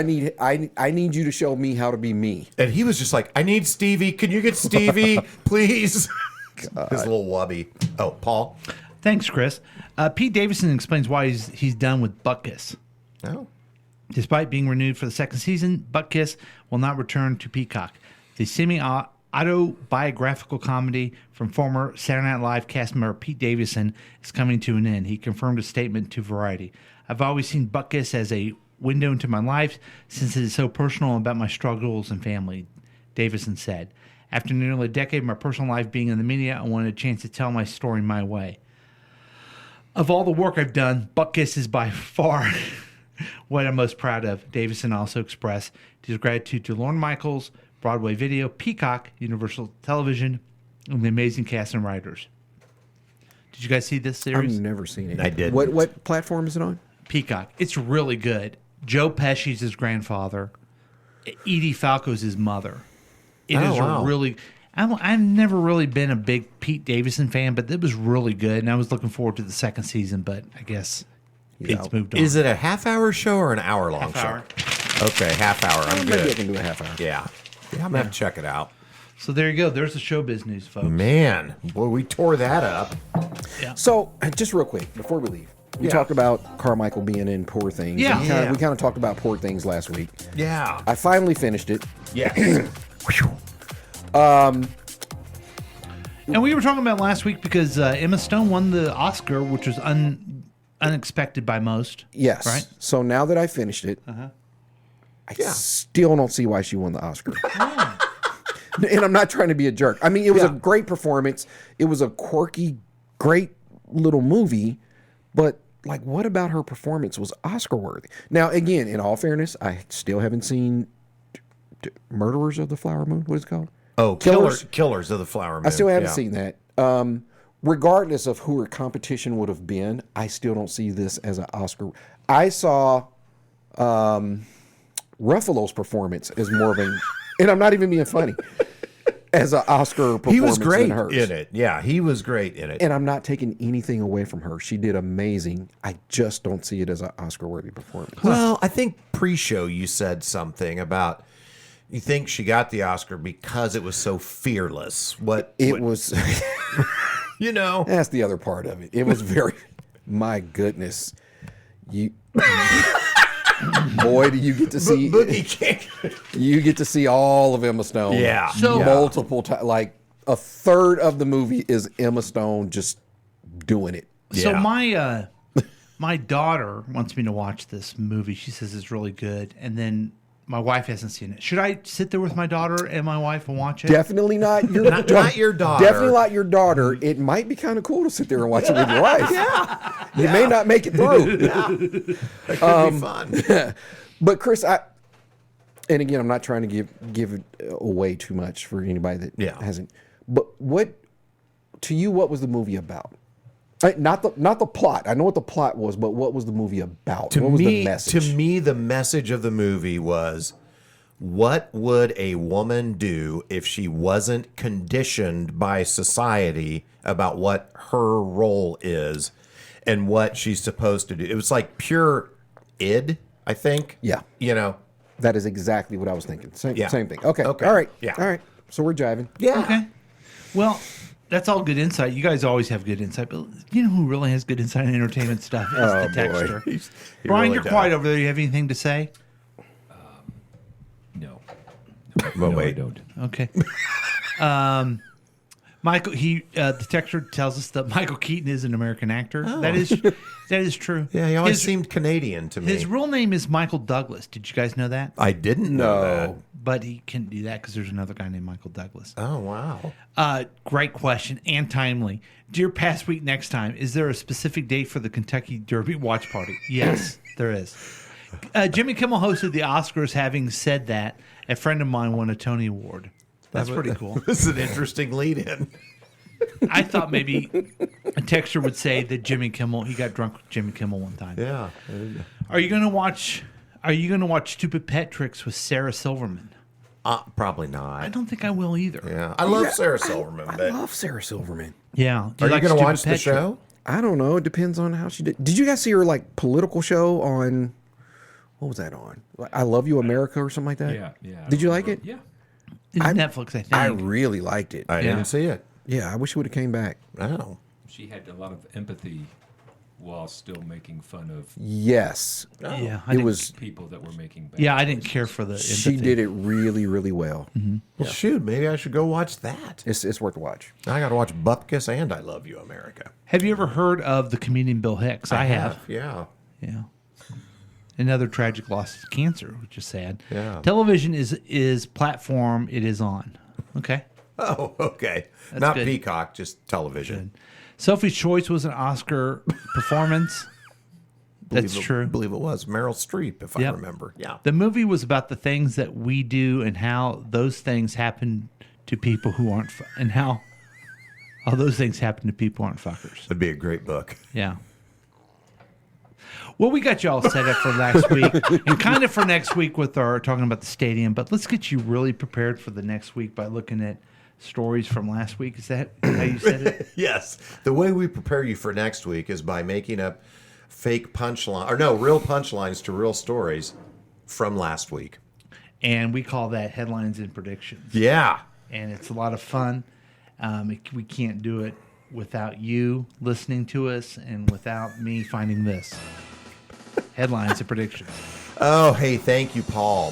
I need you to show me how to be me. And he was just like, I need Stevie. Can you get Stevie, please? His little wubby. Oh, Paul? Thanks, Chris. Pete Davidson explains why he's done with Butt Kiss. Oh. Despite being renewed for the second season, Butt Kiss will not return to Peacock. The semi-autobiographical comedy from former Saturday Night Live cast member Pete Davidson is coming to an end. He confirmed a statement to Variety. I've always seen Butt Kiss as a window into my life since it is so personal about my struggles and family, Davidson said. After nearly a decade of my personal life being in the media, I wanted a chance to tell my story my way. Of all the work I've done, Butt Kiss is by far what I'm most proud of. Davidson also expressed his gratitude to Lorne Michaels, Broadway Video, Peacock, Universal Television, and the amazing cast and writers. Did you guys see this series? I've never seen it. I did. What platform is it on? Peacock. It's really good. Joe Pesci's his grandfather. Edie Falco's his mother. It is wow. a really... I've never really been a big Pete Davidson fan, but it was really good, and I was looking forward to the second season, but I guess Pete's moved on. Is it a half-hour show or an hour-long show? Half-hour. Okay, half-hour. I'm Maybe good. I can do a half hour. Yeah. I'm going to have to check it out. So there you go. There's the showbiz news, folks. Man, boy, we tore that up. So, just real quick, before we leave, we talked about Carmichael being in Poor Things. Yeah. And we kind of talked about Poor Things last week. Yeah. I finally finished it. Yeah. And we were talking about last week because Emma Stone won the Oscar, which was unexpected by most. Yes. Right? So now that I finished it, I still don't see why she won the Oscar. And I'm not trying to be a jerk. I mean, it was a great performance. It was a quirky, great little movie. But, like, what about her performance was Oscar worthy? Now, again, in all fairness, I still haven't seen Murderers of the Flower Moon. What is it called? Oh, Killers of the Flower Moon. I still haven't seen that. Regardless of who her competition would have been, I still don't see this as an Oscar. I saw Ruffalo's performance as more of a, and I'm not even being funny, as an Oscar performance. He was great than hers. in it. Yeah, he was great in it. And I'm not taking anything away from her. She did amazing. I just don't see it as an Oscar-worthy performance. Well, I think pre-show you said something about you think she got the Oscar because it was so fearless. It was, you know, that's the other part of it. It was very, my goodness. You, boy, do you get to see Boogie King. You get to see all of Emma Stone. Yeah. So- multiple times. Like a third of the movie is Emma Stone just doing it. So Yeah. my daughter wants me to watch this movie. She says it's really good, and then my wife hasn't seen it. Should I sit there with my daughter and my wife and watch it? Definitely not your Not your daughter. Definitely not your daughter. It might be kind of cool to sit there and watch it with your wife. Yeah. You may not make it through. That could be fun. But Chris, and again, I'm not trying to give it away too much for anybody that hasn't. But what was the movie about? Not the plot. I know what the plot was, but what was the movie about? What was the message? To me, the message of the movie was, what would a woman do if she wasn't conditioned by society about what her role is and what she's supposed to do? It was like pure id, I think. Yeah. You know? That is exactly what I was thinking. Same thing. Okay. All Okay. right. Yeah. All right. So we're jiving. Yeah. Okay. Well, that's all good insight. You guys always have good insight, but you know who really has good insight in entertainment stuff is the texter. He Brian, really you're does. quiet over there. You have anything to say? No. But No, I wait. don't. Okay. Michael, the texter tells us that Michael Keaton is an American actor. That is true. Yeah, he always His- seemed Canadian to me. His real name is Michael Douglas. Did you guys know that? I didn't know that. But he couldn't do that because there's another guy named Michael Douglas. Oh, wow. Great question and timely. Dear Past Week Next Time, is there a specific date for the Kentucky Derby watch party? Yes, there is. Jimmy Kimmel hosted the Oscars. Having said that, a friend of mine won a Tony Award. That's pretty cool. This is an interesting lead-in. I thought maybe a texter would say that Jimmy Kimmel, he got drunk with Jimmy Kimmel one time. Yeah. Are you going to watch Stupid Pet Tricks with Sarah Silverman? Probably not. I don't think I will either. Yeah, I love Sarah Silverman. I but love Sarah Silverman. Yeah. Are you like going to Stupid watch the Pet Trick? show? I don't know. It depends on how she did. Did you guys see her like political show on? What was that on? Like, I Love You America or something like that? Yeah. Did you like it? Yeah. It's Netflix, I think. I really liked it. I didn't see it. Yeah, I wish it would have came back. Oh. She had a lot of empathy while still making fun of Yes. Yeah, It was. people that were making bad Yeah, I didn't care for the. She empathy. did it really, really well. Well, shoot, maybe I should go watch that. It's worth a watch. I got to watch Bupkis and I Love You, America. Have you ever heard of the comedian Bill Hicks? I have. Yeah. Yeah. Another tragic loss of cancer, which is sad. Yeah. Television is platform it is on. Okay. Oh, okay. That's Not good. Peacock, just television. Sophie's Choice was an Oscar performance. That's true. I believe it was Meryl Streep, if I Yep. remember. Yeah. The movie was about the things that we do and how those things happen to people who aren't, and how those things happen to people who aren't fuckers. That'd be a great book. Yeah. Well, we got you all set up for last week and kind of for next week with our talking about the stadium, but let's get you really prepared for the next week by looking at stories from last week. Is that how you said it? Yes. The way we prepare you for next week is by making up fake punchline or no, real punchlines to real stories from last week. And we call that headlines and predictions. Yeah. And it's a lot of fun. We can't do it without you listening to us and without me finding this. Headlines and predictions. Oh, hey, thank you, Paul.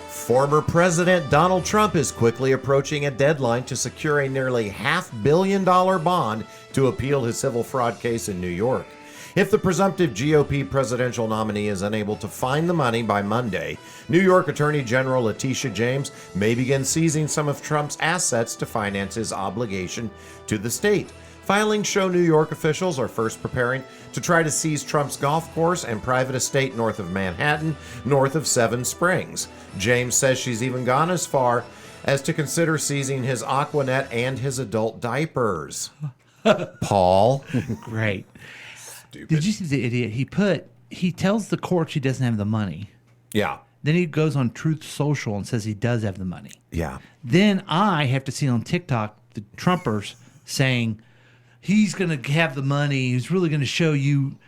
Former President Donald Trump is quickly approaching a deadline to secure a nearly $500 million bond to appeal his civil fraud case in New York. If the presumptive GOP presidential nominee is unable to find the money by Monday, New York Attorney General Letitia James may begin seizing some of Trump's assets to finance his obligation to the state. Filings show New York officials are first preparing to try to seize Trump's golf course and private estate north of Manhattan, north of Seven Springs. James says she's even gone as far as to consider seizing his Aquanet and his adult diapers. Paul. Great. Stupid. Did you see the idiot? He tells the courts he doesn't have the money. Yeah. Then he goes on Truth Social and says he does have the money. Yeah. Then I have to see on TikTok the Trumpers saying he's going to have the money. He's really going to show you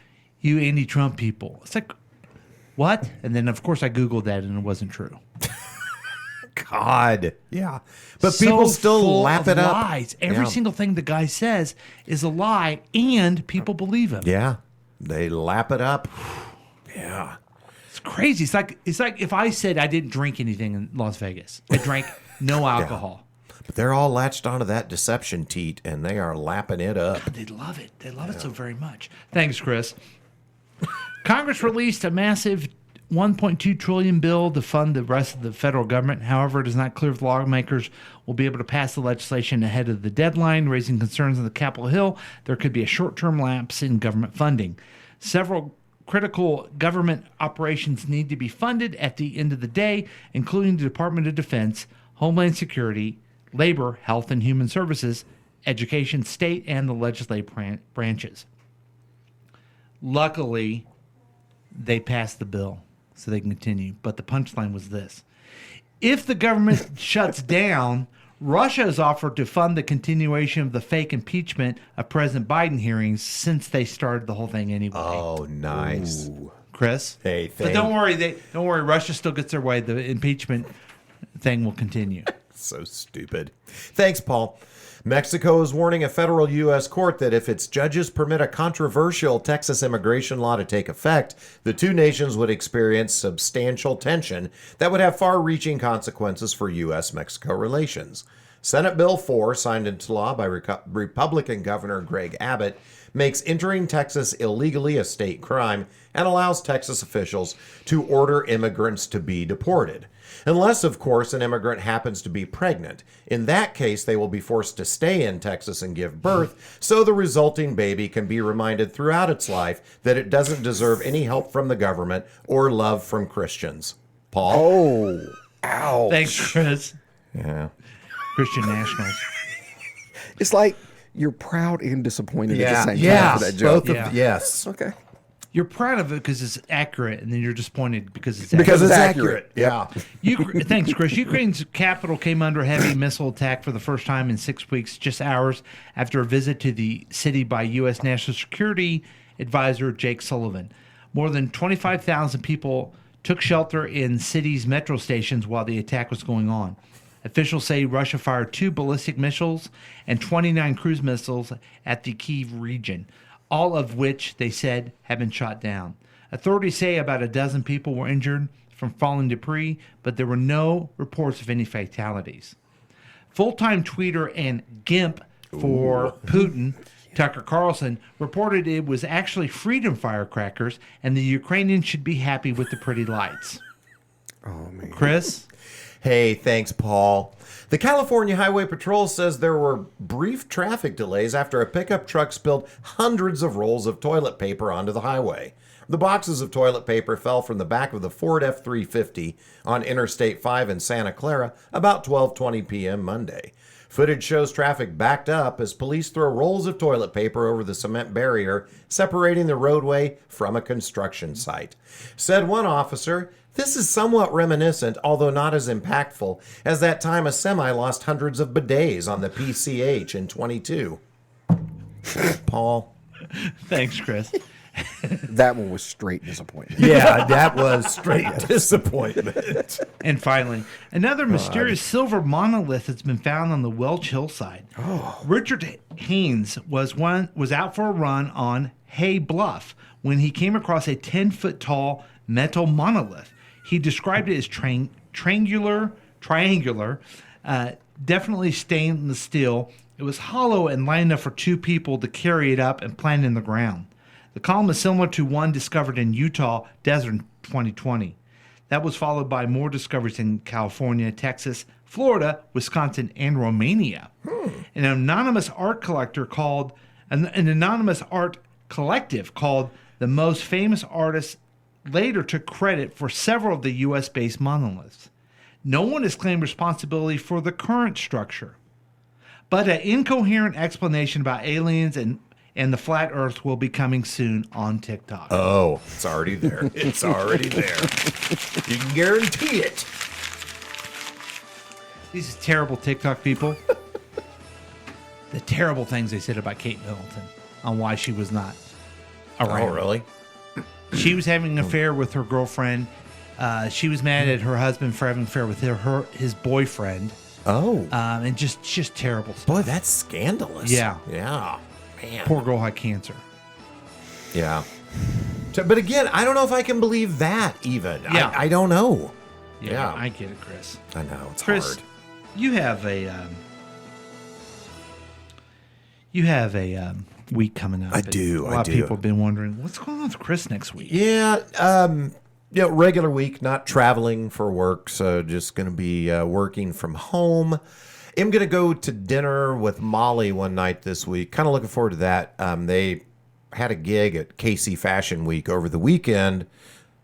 anti-Trump people. It's like, what? And then, of course, I Googled that and it wasn't true. God. Yeah. But So people still full lap of it up. lies. Every Yeah. single thing the guy says is a lie, and people believe him. Yeah. They lap it up. Yeah. It's crazy. It's like if I said I didn't drink anything in Las Vegas. I drank no alcohol. But they're all latched onto that deception teat, and they are lapping it up. They love it. They love it so very much. Thanks, Chris. Congress released a massive $1.2 trillion bill to fund the rest of the federal government. However, it is not clear if lawmakers will be able to pass the legislation ahead of the deadline, raising concerns on the Capitol Hill. There could be a short-term lapse in government funding. Several critical government operations need to be funded at the end of the day, including the Department of Defense, Homeland Security, Labor, Health and Human Services, Education, State, and the legislative branches. Luckily, they passed the bill so they can continue. But the punchline was this. If the government shuts down, Russia has offered to fund the continuation of the fake impeachment of President Biden hearings since they started the whole thing anyway. Oh, nice. Ooh. Chris? Hey, but don't worry, Russia still gets their way. The impeachment thing will continue. So stupid. Thanks, Paul. Mexico is warning a federal U.S. court that if its judges permit a controversial Texas immigration law to take effect, the two nations would experience substantial tension that would have far-reaching consequences for U.S.-Mexico relations. Senate Bill 4, signed into law by Republican Governor Greg Abbott, makes entering Texas illegally a state crime and allows Texas officials to order immigrants to be deported. Unless, of course, an immigrant happens to be pregnant. In that case, they will be forced to stay in Texas and give birth, so the resulting baby can be reminded throughout its life that it doesn't deserve any help from the government or love from Christians. Paul? Oh, ouch. Thanks, Chris. Yeah. Christian nationals. It's like you're proud and disappointed at the same time Yeah. for that joke. Yes. Okay. You're proud of it because it's accurate, and then you're disappointed because it's Because accurate. it's accurate. Yeah. Thanks, Chris. Ukraine's capital came under heavy missile attack for the first time in 6 weeks, just hours after a visit to the city by U.S. National Security Advisor Jake Sullivan. More than 25,000 people took shelter in city's metro stations while the attack was going on. Officials say Russia fired 2 ballistic missiles and 29 cruise missiles at the Kyiv region, all of which they said have been shot down. Authorities say about a dozen people were injured from falling debris, but there were no reports of any fatalities. Full-time tweeter and GIMP for Putin, Tucker Carlson, reported it was actually freedom firecrackers, and the Ukrainians should be happy with the pretty lights. Oh, man. Chris? Hey, thanks, Paul. The California Highway Patrol says there were brief traffic delays after a pickup truck spilled hundreds of rolls of toilet paper onto the highway. The boxes of toilet paper fell from the back of the Ford F-350 on Interstate 5 in Santa Clara about 12:20 p.m. Monday. Footage shows traffic backed up as police throw rolls of toilet paper over the cement barrier separating the roadway from a construction site. Said one officer, "This is somewhat reminiscent, although not as impactful, as that time a semi lost hundreds of bidets on the PCH in 22. Paul? Thanks, Chris. That one was straight disappointment. Yeah, that was straight disappointment. And finally, another mysterious silver monolith has been found on the Welch hillside. Oh. Richard Haynes was out for a run on Hay Bluff when he came across a 10-foot tall metal monolith. He described it as triangular, definitely stainless steel. It was hollow and light enough for 2 people to carry it up and plant it in the ground. The column is similar to one discovered in Utah desert in 2020. That was followed by more discoveries in California, Texas, Florida, Wisconsin, and Romania. An anonymous art collector called an anonymous art collective called The Most Famous Artists later took credit for several of the U.S.-based monoliths. No one has claimed responsibility for the current structure. But an incoherent explanation about aliens and the flat earth will be coming soon on TikTok. Oh, it's already there. It's already there. You can guarantee it. These terrible TikTok people. The terrible things they said about Kate Middleton on why she was not around. Oh, really? She was having an affair with her girlfriend. She was mad at her husband for having an affair with his boyfriend. Oh. And just terrible stuff. Boy, that's scandalous. Yeah. Yeah. Man. Poor girl had cancer. Yeah. But again, I don't know if I can believe that even. Yeah. I don't know. Yeah, I get it, Chris. I know it's Chris, hard. you have a week coming up. I and do. A lot of people have been wondering what's going on with Chris next week. Yeah, regular week, not traveling for work, so just going to be working from home. I'm going to go to dinner with Molly one night this week. Kind of looking forward to that. They had a gig at KC Fashion Week over the weekend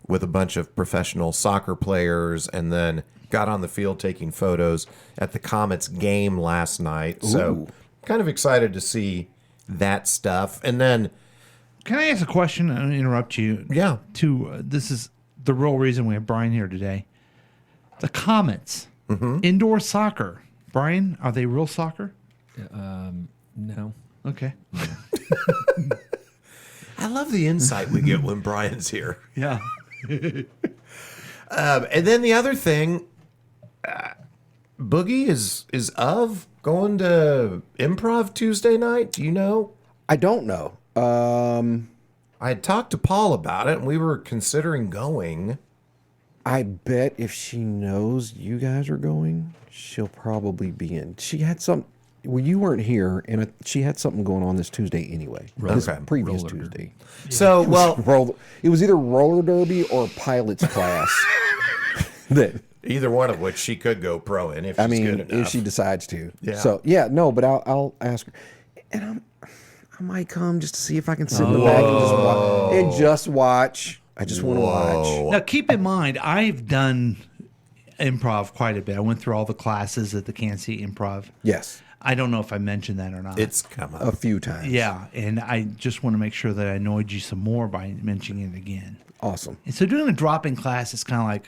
with a bunch of professional soccer players, and then got on the field taking photos at the Comets game last night. So kind of excited to see that stuff. And then, can I ask a question? I don't interrupt you. Yeah. This is the real reason we have Brian here today. The Comets, indoor soccer. Brian, are they real soccer? No. Okay. I love the insight we get when Brian's here. Yeah. And then the other thing, Boogie is going to Improv Tuesday night. Do you know? I don't know. I had talked to Paul about it, and we were considering going. I bet if she knows you guys are going, she'll probably be in. She had some. Well, you weren't here, and she had something going on this Tuesday anyway. This previous Roller Tuesday. So, it was either roller derby or pilot's class. Either one of which she could go pro in if she's good enough. if she decides to. Yeah. So no, but I'll ask her, and I might come just to see if I can sit in the back and just watch. I just want to watch. Now, keep in mind, I've done improv quite a bit. I went through all the classes at the Kansas City Improv. Yes. I don't know if I mentioned that or not. It's come up a few times. Yeah, and I just want to make sure that I annoyed you some more by mentioning it again. Awesome. And so doing a drop-in class is kind of like,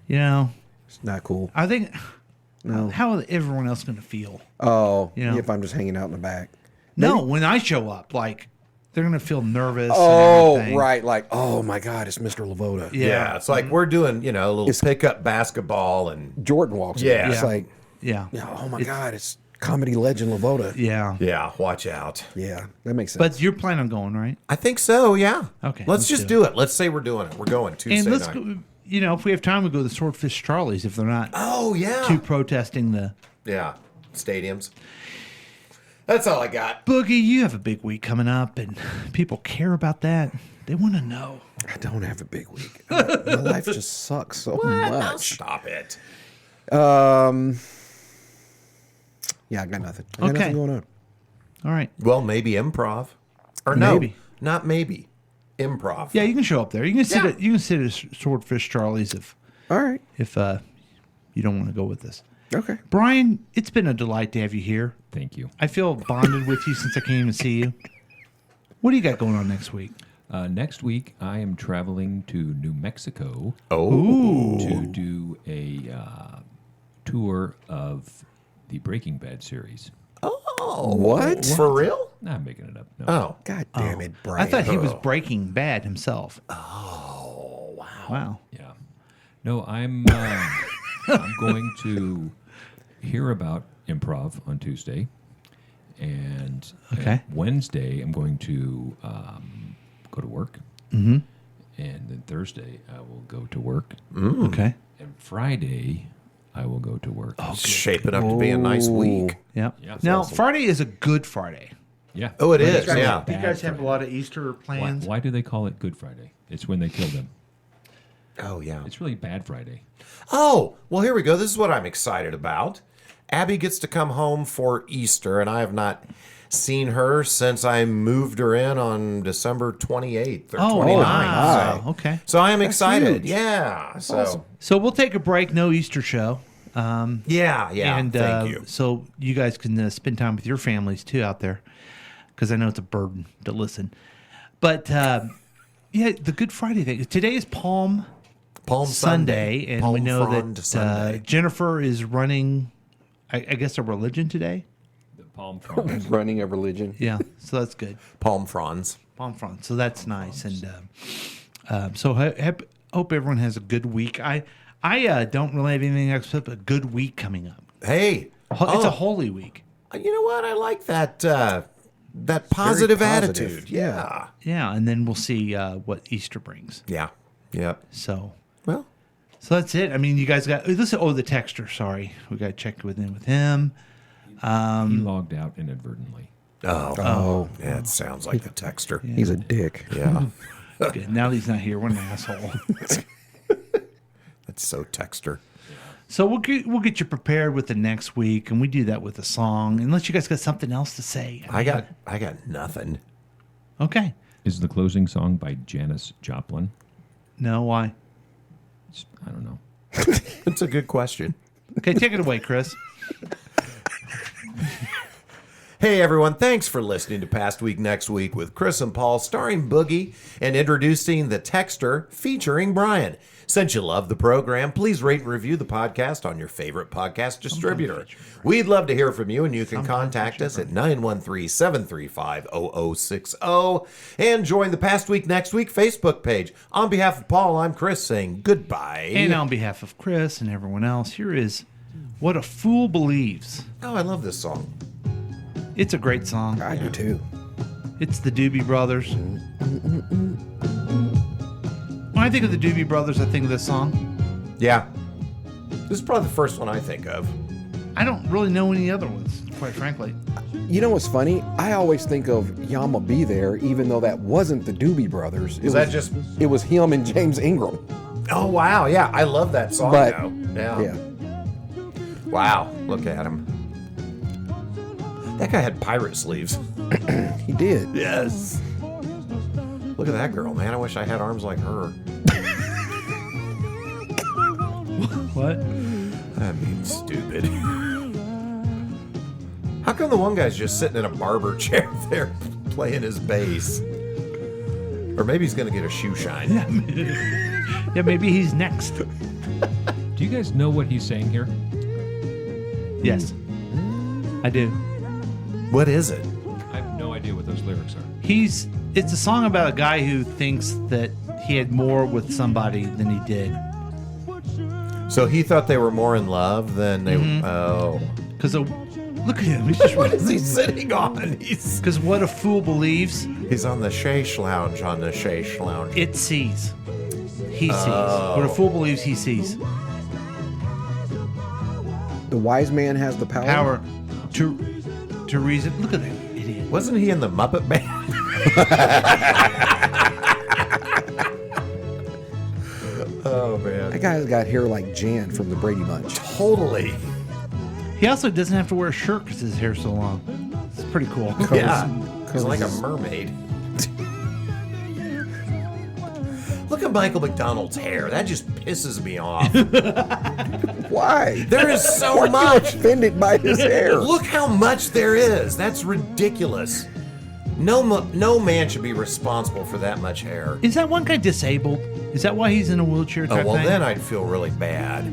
it's not cool. I think, No. how is everyone else going to feel? Oh, You know? if I'm just hanging out in the back. No, when I show up, like, they're going to feel nervous. Oh, and everything. right. Like, oh my God, it's Mr. Lavoda. Yeah. It's like we're doing, a little pickup basketball, and Jordan walks in. Yeah. It's like, Yeah. oh my God, it's comedy legend Lavoda. Yeah. yeah, watch out. Yeah, that makes sense. But you're planning on going, right? I think so. Yeah. Okay, Let's let's just do do it. Let's say we're doing it. We're going Tuesday And let's night. go, if we have time, we go to the Swordfish Charlies if they're not Oh yeah. too protesting the Yeah. Stadiums. That's all I got. Boogie. You have a big week coming up, and people care about that. They want to know. I don't have a big week. My life just sucks so Now much. stop it. Yeah, I got nothing. I got nothing going on. All right. Well, maybe improv, or Maybe. not maybe, improv. Yeah, you can show up there. You can sit. You can sit at Swordfish Charlies All right. if you don't want to go with us. Okay. Brian, it's been a delight to have you here. Thank you. I feel bonded with you since I came to see you. What do you got going on next week? Next week, I am traveling to New Mexico to do a tour of the Breaking Bad series. Oh, What? For real? Nah, I'm making it up. No. Oh, God damn it, Brian. I thought he was Breaking Bad himself. oh, wow. Wow. Yeah. No, I'm going to hear about improv on Tuesday. And Okay. Wednesday, I'm going to go to work. Mm-hmm. And then Thursday, I will go to work. Okay. And Friday, I will go to work. It's shaping up to be a nice week. Yeah. Yeah. Now, Awesome. Friday is a Good Friday. Yeah. Oh, it But is, it's not yeah. Do you bad guys have a Friday. lot of Easter plans? Why do they call it Good Friday? It's when they kill them. Oh, yeah. It's really Bad Friday. Oh, well, here we go. This is what I'm excited about. Abby gets to come home for Easter, and I have not seen her since I moved her in on December 28th or 29th. wow. So, Okay. so I am excited. huge. Yeah. So, So we'll take a break. No Easter show. yeah. And thank you. so you guys can spend time with your families too out there, because I know it's a burden to listen. But yeah, the Good Friday thing. Today is Palm Sunday, and we know Frond that Sunday. Jennifer is running, I guess, a religion today. The palm fronds. running a religion. Yeah, so that's good. Palm fronds. Palm front. So that's nice. And so hope everyone has a good week. I don't really have anything except a good week coming up. Hey. It's a holy week. You know what? I like that that positive positive. attitude. Yeah. Yeah, and then we'll see what Easter brings. Yeah. Yeah. So Well, so that's it. I mean, you guys got listen. Oh, the texter. Sorry, we got checked with him. He logged out inadvertently. Oh. Yeah, it sounds like the texter. He's a dick. Yeah. Good. Now that he's not here, what an asshole. That's so texter. So we'll get you prepared with the next week, and we do that with a song. Unless you guys got something else to say. I got nothing. Okay. Is the closing song by Janis Joplin? No, why? I don't know. That's a good question. Okay, take it away, Chris. Hey everyone, thanks for listening to Past Week Next Week with Chris and Paul, starring Boogie and introducing the Texter featuring Brian. Since you love the program, please rate and review the podcast on your favorite podcast distributor. We'd love to hear from you, and you can contact us at 913-735-0060 and join the Past Week Next Week Facebook page. On behalf of Paul, I'm Chris saying goodbye. And on behalf of Chris and everyone else, here is What a Fool Believes. Oh, I love this song. It's a great song. I do too. It's the Doobie Brothers. When I think of the Doobie Brothers, I think of this song. Yeah. This is probably the first one I think of. I don't really know any other ones, quite frankly. You know what's funny? I always think of Yama Be There, even though that wasn't the Doobie Brothers. Is that just... It was him and James Ingram. Oh, wow. Yeah, I love that song But, now. yeah. Wow, look at him. That guy had pirate sleeves. He did. Yes. Look at that girl, man. I wish I had arms like her. What? I mean, stupid. How come the one guy's just sitting in a barber chair there playing his bass? Or maybe he's going to get a shoe shine. Yeah, maybe he's next. Do you guys know what he's saying here? Yes, I do. What is it? I have no idea what those lyrics are. It's a song about a guy who thinks that he had more with somebody than he did. So he thought they were more in love than they... Oh. Because look at him. He's just, What is he sitting on? Because what a fool believes, He's on the Sheish Lounge, it sees. He sees. Oh. What a fool believes, he sees. The wise man has the power. Power to reason. Look at that idiot. Wasn't he in the Muppet Band? Oh, man. That guy's got hair like Jan from the Brady Bunch. Totally. He also doesn't have to wear a shirt because his hair's so long. It's pretty cool. Yeah. He's like a mermaid. Look at Michael McDonald's hair. That just pisses me off. Why? There is so Why are you much. offended by his hair? Look how much there is. That's ridiculous. No man should be responsible for that much hair. Is that one guy disabled? Is that why he's in a wheelchair type Oh, well, thing? then I'd feel really bad.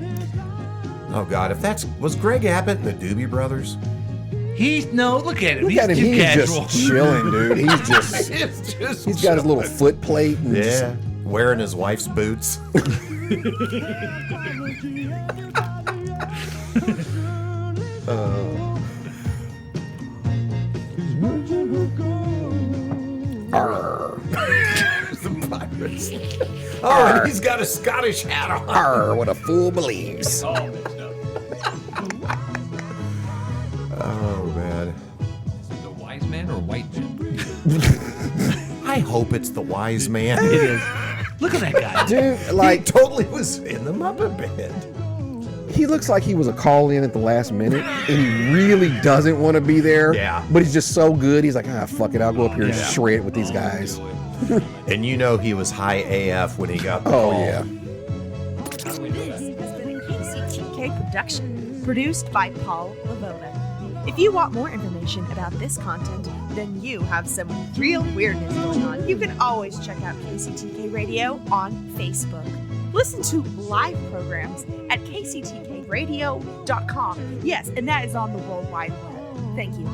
Oh, God. If that's... Was Greg Abbott in the Doobie Brothers? Look at him. Look He's at him. too He's casual. just chilling, dude. He's just... It's just He's got his little foot plate. And Yeah. Wearing his wife's boots. The pirates. Oh, and he's got a Scottish hat on. Arr, what a fool believes. Oh, man. The wise man or white man? I hope it's the wise man. It is. Look at that guy. Dude, He like, totally was in the Muppet Band. he looks like he was a call-in at the last minute, and he really doesn't want to be there. Yeah. But he's just so good, he's like, fuck it, I'll go up here and Yeah. shred with these guys. And you know he was high AF when he got the Oh, call. yeah. This has been a KCTK production, produced by Paul Lavona. If you want more information about this content, then you have some real weirdness going on. You can always check out KCTK Radio on Facebook. Listen to live programs at kctkradio.com. Yes, and that is on the World Wide Web. Thank you.